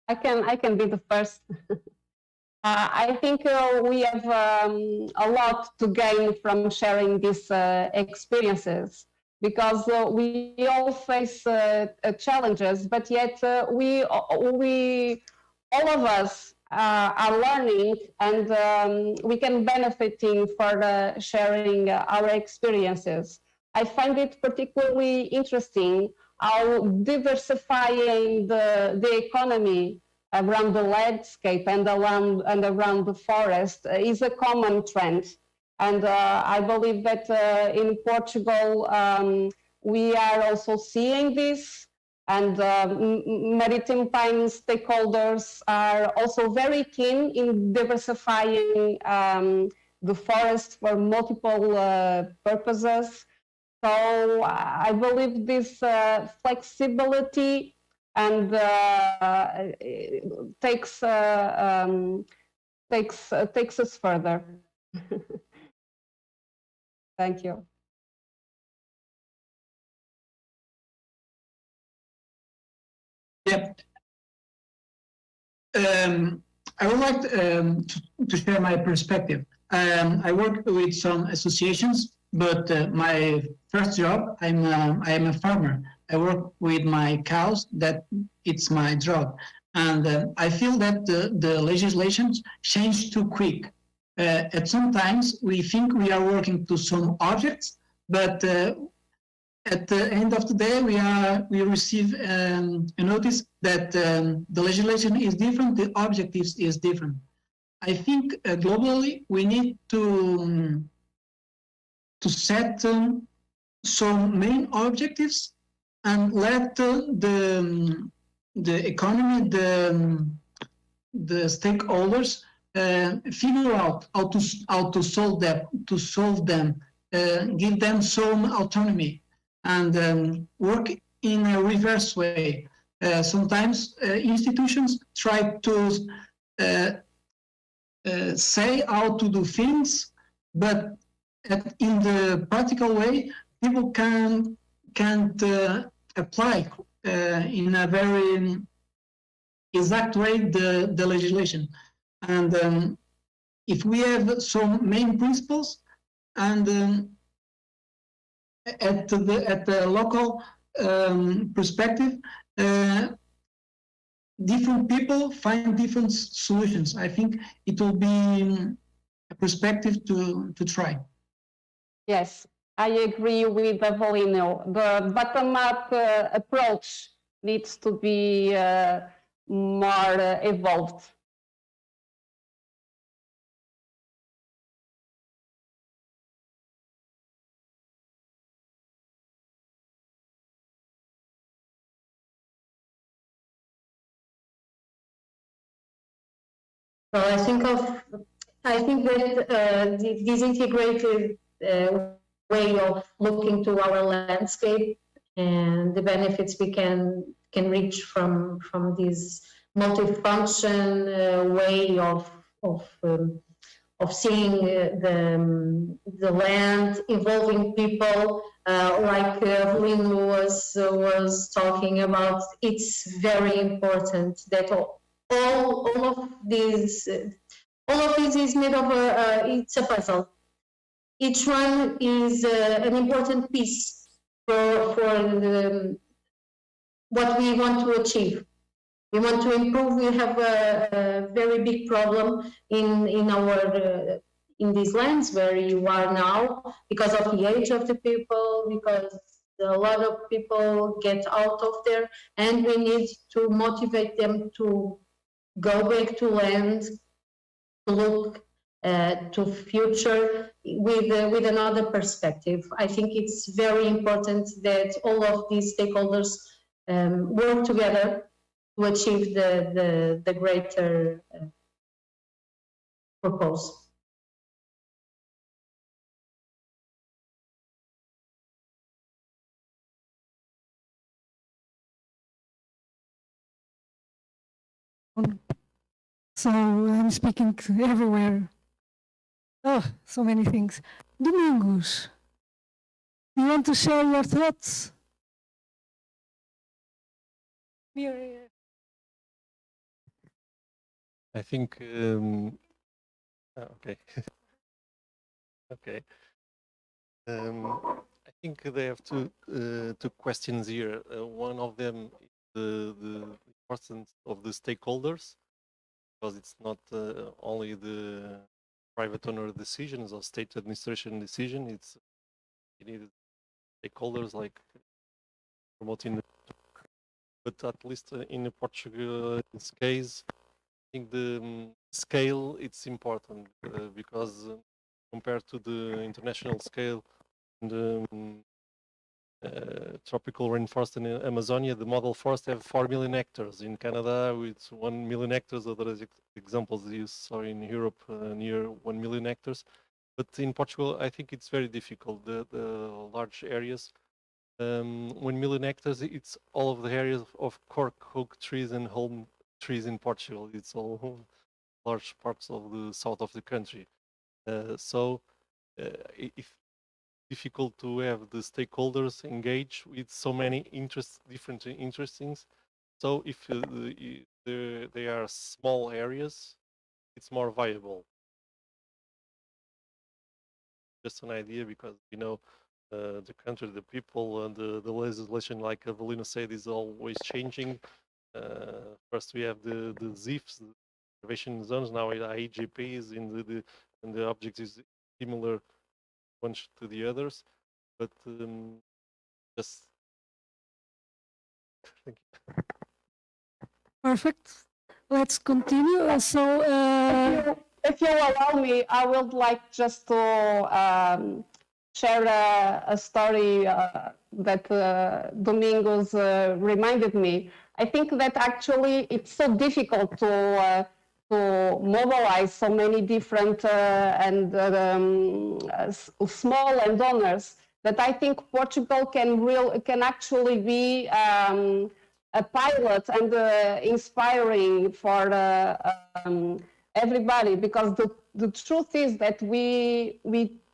I can be the first. I think we have a lot to gain from sharing these experiences, because we all face challenges, but yet we all of us are learning, and we can benefiting for sharing our experiences. I find it particularly interesting how diversifying the economy around the landscape and around the forest is a common trend. And I believe that in Portugal, we are also seeing this, and maritime stakeholders are also very keen in diversifying the forest for multiple purposes. So I believe this flexibility and takes us further. Thank you. Yep. I would like to share my perspective. I work with some associations, but my first job, I am a farmer. I work with my cows. That it's my job, and I feel that the legislations change too quick. At sometimes we think we are working to some objects, but at the end of the day, we receive a notice that the legislation is different, the objectives is different. I think globally we need to set some main objectives and let the economy, the stakeholders figure out how to solve them, give them some autonomy, and work in a reverse way. Sometimes institutions try to say how to do things, but in the practical way, people can't apply in a very exact way the legislation. And if we have some main principles, and at the local perspective, different people find different solutions. I think it will be a perspective to try. Yes, I agree with Avelino. The bottom-up approach needs to be more evolved. Well, I think that this integrated way of looking to our landscape and the benefits we can reach from this multifunction way of seeing the land, involving people, like Lynn was talking about. It's very important that all of this is made of it's a puzzle. Each one is an important piece for what we want to achieve. We want to improve. We have a very big problem in our in these lands where you are now, because of the age of the people, because a lot of people get out of there, and we need to motivate them to go back to land, to look to future with another perspective. I think it's very important that all of these stakeholders work together to achieve the greater purpose. So I'm speaking everywhere. Oh, so many things. Domingos, you want to share your thoughts? Here. I think, okay. Okay. I think they have two questions here. One of them is the importance of the stakeholders, because it's not only the private owner decisions or state administration decision. You need stakeholders like promoting, but at least in Portugal's case, I think the scale it's important because compared to the international scale, the tropical rainforest in Amazonia, the model forest have 4 million hectares. In Canada, with 1 million hectares. Other examples you saw in Europe, near 1 million hectares. But in Portugal, I think it's very difficult. The large areas, 1 million hectares, it's all of the areas of cork, oak trees and home trees in Portugal. It's all large parts of the south of the country. So if difficult to have the stakeholders engage with so many different interests. So if they are small areas, it's more viable. Just an idea, because the country, the people, and the legislation, like Evelina said, is always changing. First we have the ZIFs, the conservation zones. Now IGPs, and the object is similar one to the others, but just thank you. Perfect. Let's continue. So, If you allow me, I would like just to share a story that Domingos reminded me. I think that actually it's so difficult to mobilize so many different small landowners that I think Portugal can actually be a pilot and inspiring for everybody, because the truth is that we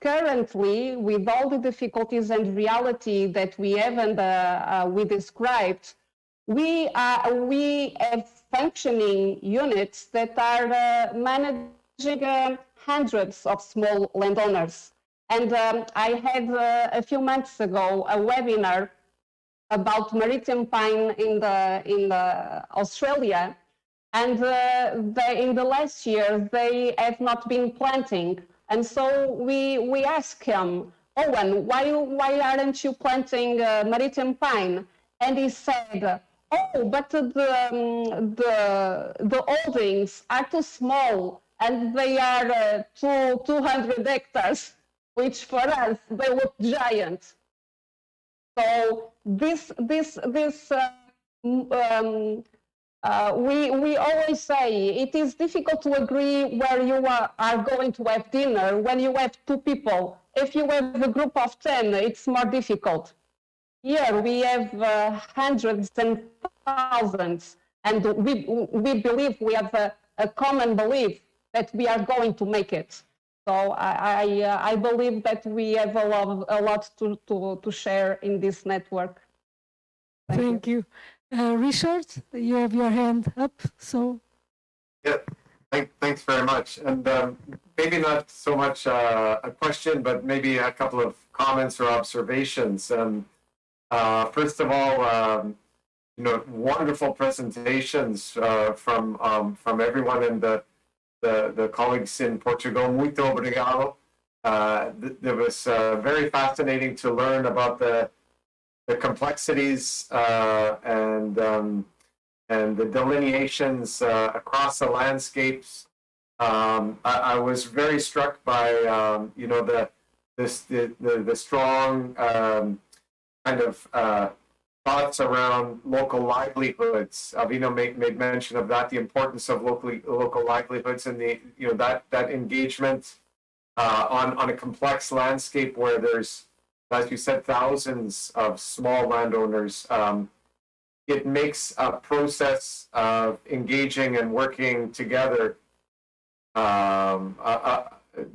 currently, with all the difficulties and reality that we have and we described, we have functioning units that are managing hundreds of small landowners. And I had a few months ago a webinar about maritime pine in Australia. And in the last year, they have not been planting. And so we asked him, Owen, why aren't you planting maritime pine? And he said, oh, but the holdings are too small, and they are 200 hectares, which for us, they look giant. So we always say it is difficult to agree where you are going to have dinner when you have two people. If you have a group of 10, it's more difficult. Here we have hundreds and thousands, and we believe we have a common belief that we are going to make it. So I believe that we have a lot to share in this network. thank you. Richard, you have your hand up, so. Yeah, thanks very much. And maybe not so much a question, but maybe a couple of comments or observations. First of all, wonderful presentations from everyone and the colleagues in Portugal. Muito obrigado. It was very fascinating to learn about the complexities and the delineations across the landscapes. I was very struck by the strong kind of thoughts around local livelihoods. Avino made mention of that, the importance of local livelihoods, and that engagement on a complex landscape where there's, as you said, thousands of small landowners. It makes a process of engaging and working together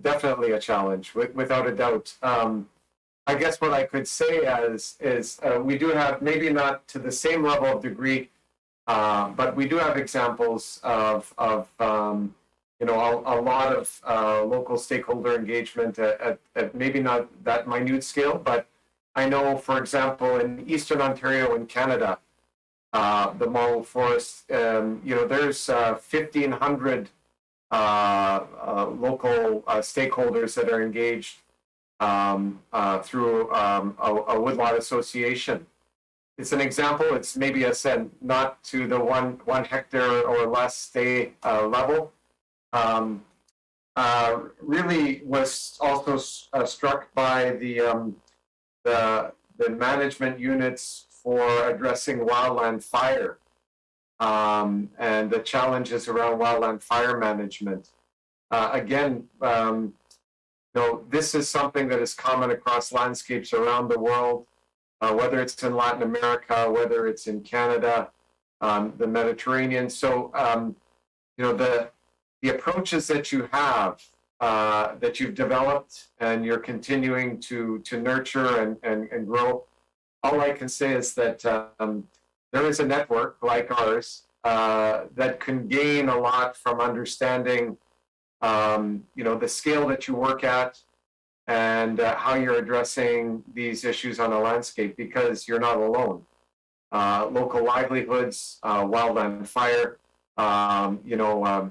definitely a challenge, without a doubt. I guess what I could say is we do have, maybe not to the same level of degree, but we do have examples of a lot of local stakeholder engagement at maybe not that minute scale, but I know, for example, in Eastern Ontario in Canada, the Model Forest, there's 1,500 local stakeholders that are engaged through a woodlot association. It's an example. It's maybe, I said, not to the one hectare or less level. Really was also struck by the management units for addressing wildland fire and the challenges around wildland fire management. Again, this is something that is common across landscapes around the world, whether it's in Latin America, whether it's in Canada, the Mediterranean. So, the approaches that you have, that you've developed and you're continuing to nurture and grow, all I can say is that there is a network like ours that can gain a lot from understanding you know, the scale that you work at, and how you're addressing these issues on a landscape, because you're not alone. Local livelihoods, wildland fire, you know,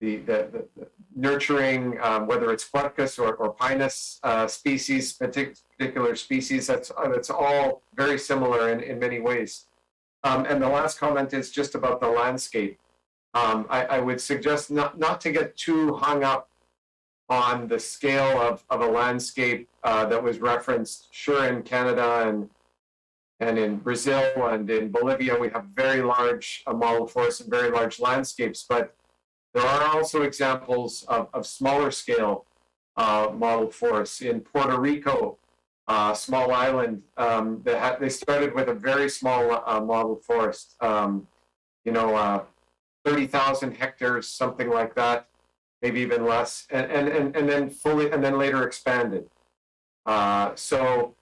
the nurturing, whether it's Quercus or Pinus species, particular species, that's all very similar in many ways. And the last comment is just about the landscape. I would suggest not to get too hung up on the scale of a landscape that was referenced. Sure, in Canada and in Brazil and in Bolivia, we have very large model forests and very large landscapes, but there are also examples of smaller scale model forests. In Puerto Rico, small island, they started with a very small model forest, you know, 30,000 hectares, something like that, maybe even less, and then later expanded. So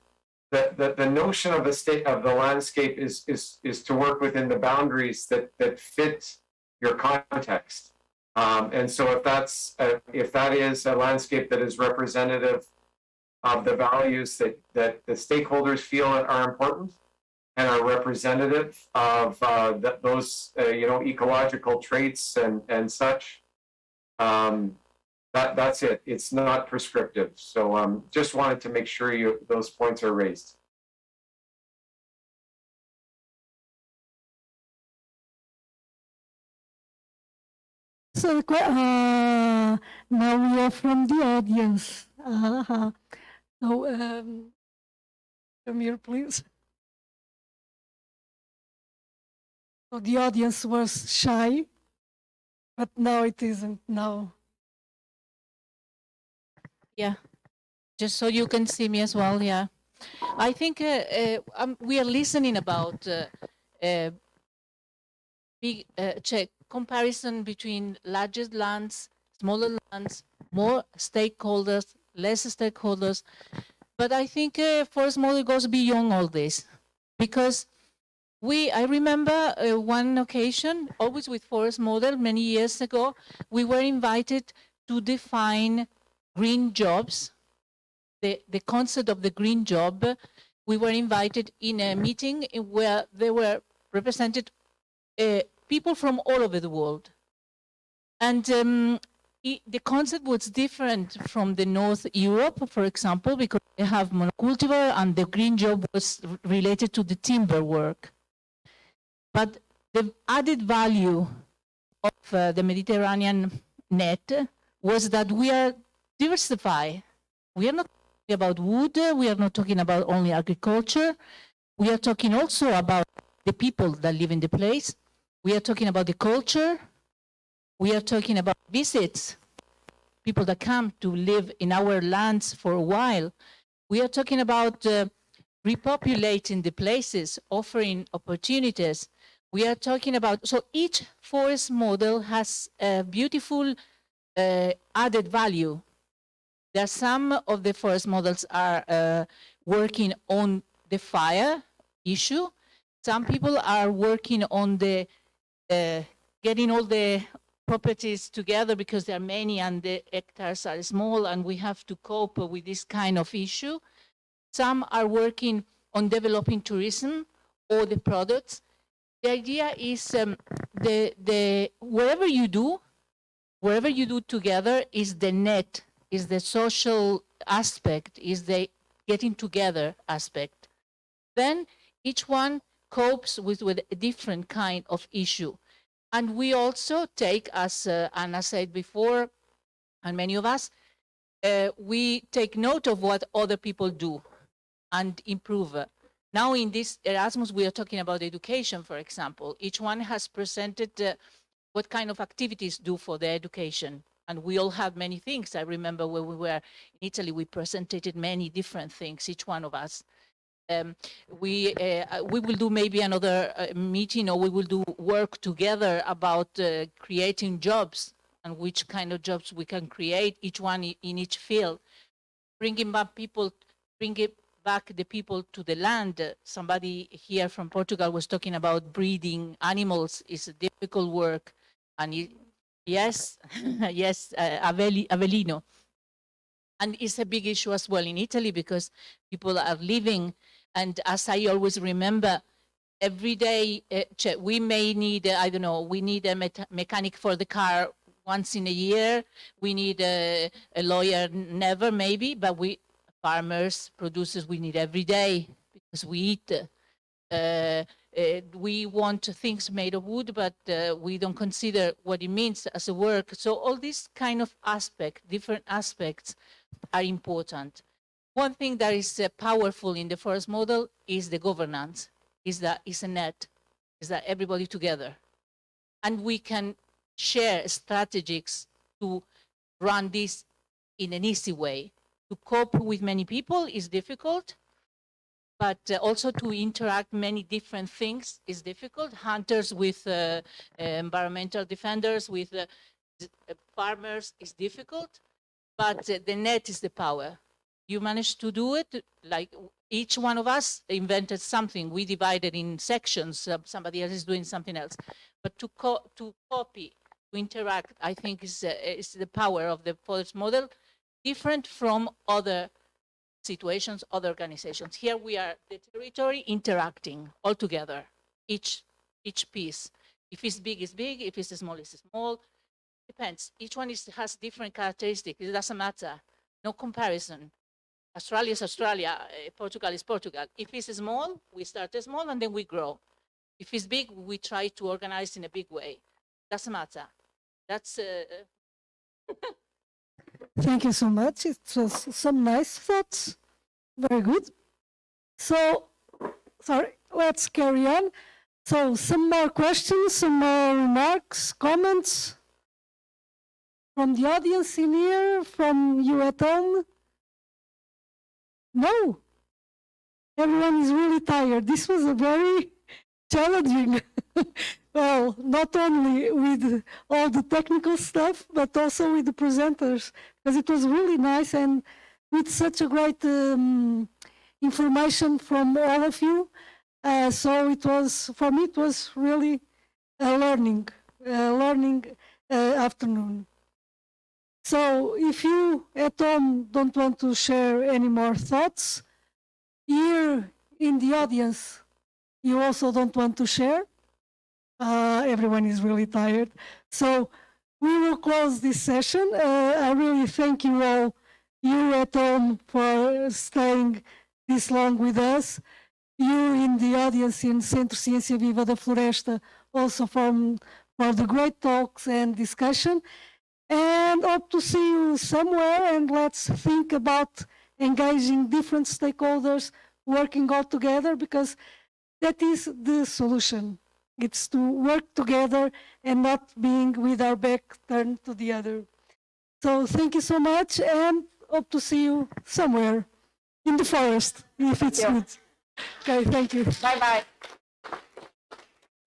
the notion of the state of the landscape is to work within the boundaries that fit your context. And so if that is a landscape that is representative of the values that the stakeholders feel are important and are representative of those you know, ecological traits and such, that's it. It's not prescriptive. So just wanted to make sure those points are raised. So now we are from the audience. So come here, please. So the audience was shy, but now it isn't. Now. Yeah, just so you can see me as well. Yeah, I think we are listening about big comparison between larger lands, smaller lands, more stakeholders, less stakeholders. But I think forest model goes beyond all this, because I remember one occasion, always with forest model, many years ago, we were invited to define green jobs, the concept of the green job. We were invited in a meeting where they were represented people from all over the world. And the concept was different from the North Europe, for example, because they have monoculture and the green job was related to the timber work. But the added value of the Mediterranean net was that we are diversified. We are not talking about wood, we are not talking about only agriculture, we are talking also about the people that live in the place. We are talking about the culture. We are talking about visits, people that come to live in our lands for a while. We are talking about repopulating the places, offering opportunities. We are talking about, so each forest model has a beautiful added value. There are some of the forest models are working on the fire issue. Some people are working on the getting all the properties together because there are many and the hectares are small and we have to cope with this kind of issue. Some are working on developing tourism or the products. The idea is wherever you do together is the net, is the social aspect, is the getting together aspect. Then each one copes with a different kind of issue. And we also take, as Anna said before, and many of us, we take note of what other people do and improve. Now in this Erasmus, we are talking about education, for example. Each one has presented what kind of activities do for the education. And we all have many things. I remember when we were in Italy, we presented many different things, each one of us. We will do maybe another meeting, or we will do work together about creating jobs and which kind of jobs we can create, each one in each field. Bringing back the people to the land. Somebody here from Portugal was talking about breeding animals is a difficult work, and Yes, yes, Avellino. And it's a big issue as well in Italy because people are living, and as I always remember, every day we may need, I don't know, we need a mechanic for the car once in a year. We need a lawyer never, maybe, but we farmers, producers, we need every day because we eat. We want things made of wood, but we don't consider what it means as a work. So all these kind of different aspects are important. One thing that is powerful in the forest model is the governance, is that it's a net, is that everybody together. And we can share strategies to run this in an easy way. To cope with many people is difficult, but also to interact many different things is difficult. Hunters with environmental defenders, with farmers is difficult, but the net is the power. You managed to do it, like each one of us invented something. We divided in sections, somebody else is doing something else. But to copy, to interact, I think is the power of the forest model, different from other situations, other organizations. Here we are, the territory interacting all together, each piece. If it's big, it's big. If it's small, it's small. Depends. Each one has different characteristics. It doesn't matter. No comparison. Australia is Australia. Portugal is Portugal. If it's small, we start small and then we grow. If it's big, we try to organize in a big way. Doesn't matter. That's. Thank you so much. It was some nice thoughts. Very good. So, sorry, let's carry on. So, some more questions, some more remarks, comments from the audience in here, from you at home? No. Everyone is really tired. This was a very challenging. Well, not only with all the technical stuff, but also with the presenters, because it was really nice and with such a great information from all of you. So it was, for me, it was really a learning afternoon. So if you at home don't want to share any more thoughts, here in the audience, you also don't want to share. Everyone is really tired. So we will close this session. I really thank you all, you at home, for staying this long with us. You in the audience in Centro Ciência Viva da Floresta, also for the great talks and discussion. And hope to see you somewhere, and let's think about engaging different stakeholders, working all together, because that is the solution. It's to work together and not being with our back turned to the other. So thank you so much, and hope to see you somewhere in the forest, if it's good. Okay, thank you. Bye-bye.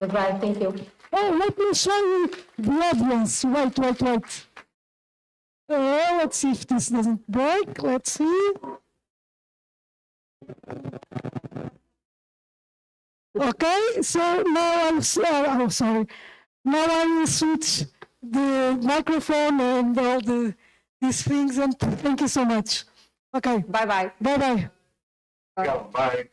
Bye-bye, thank you. Oh, let me show you the audience. Wait. Let's see if this doesn't break. Let's see. Okay, so now sorry. Now I will switch the microphone and all these things, and thank you so much. Okay. Bye-bye. Bye-bye. Bye.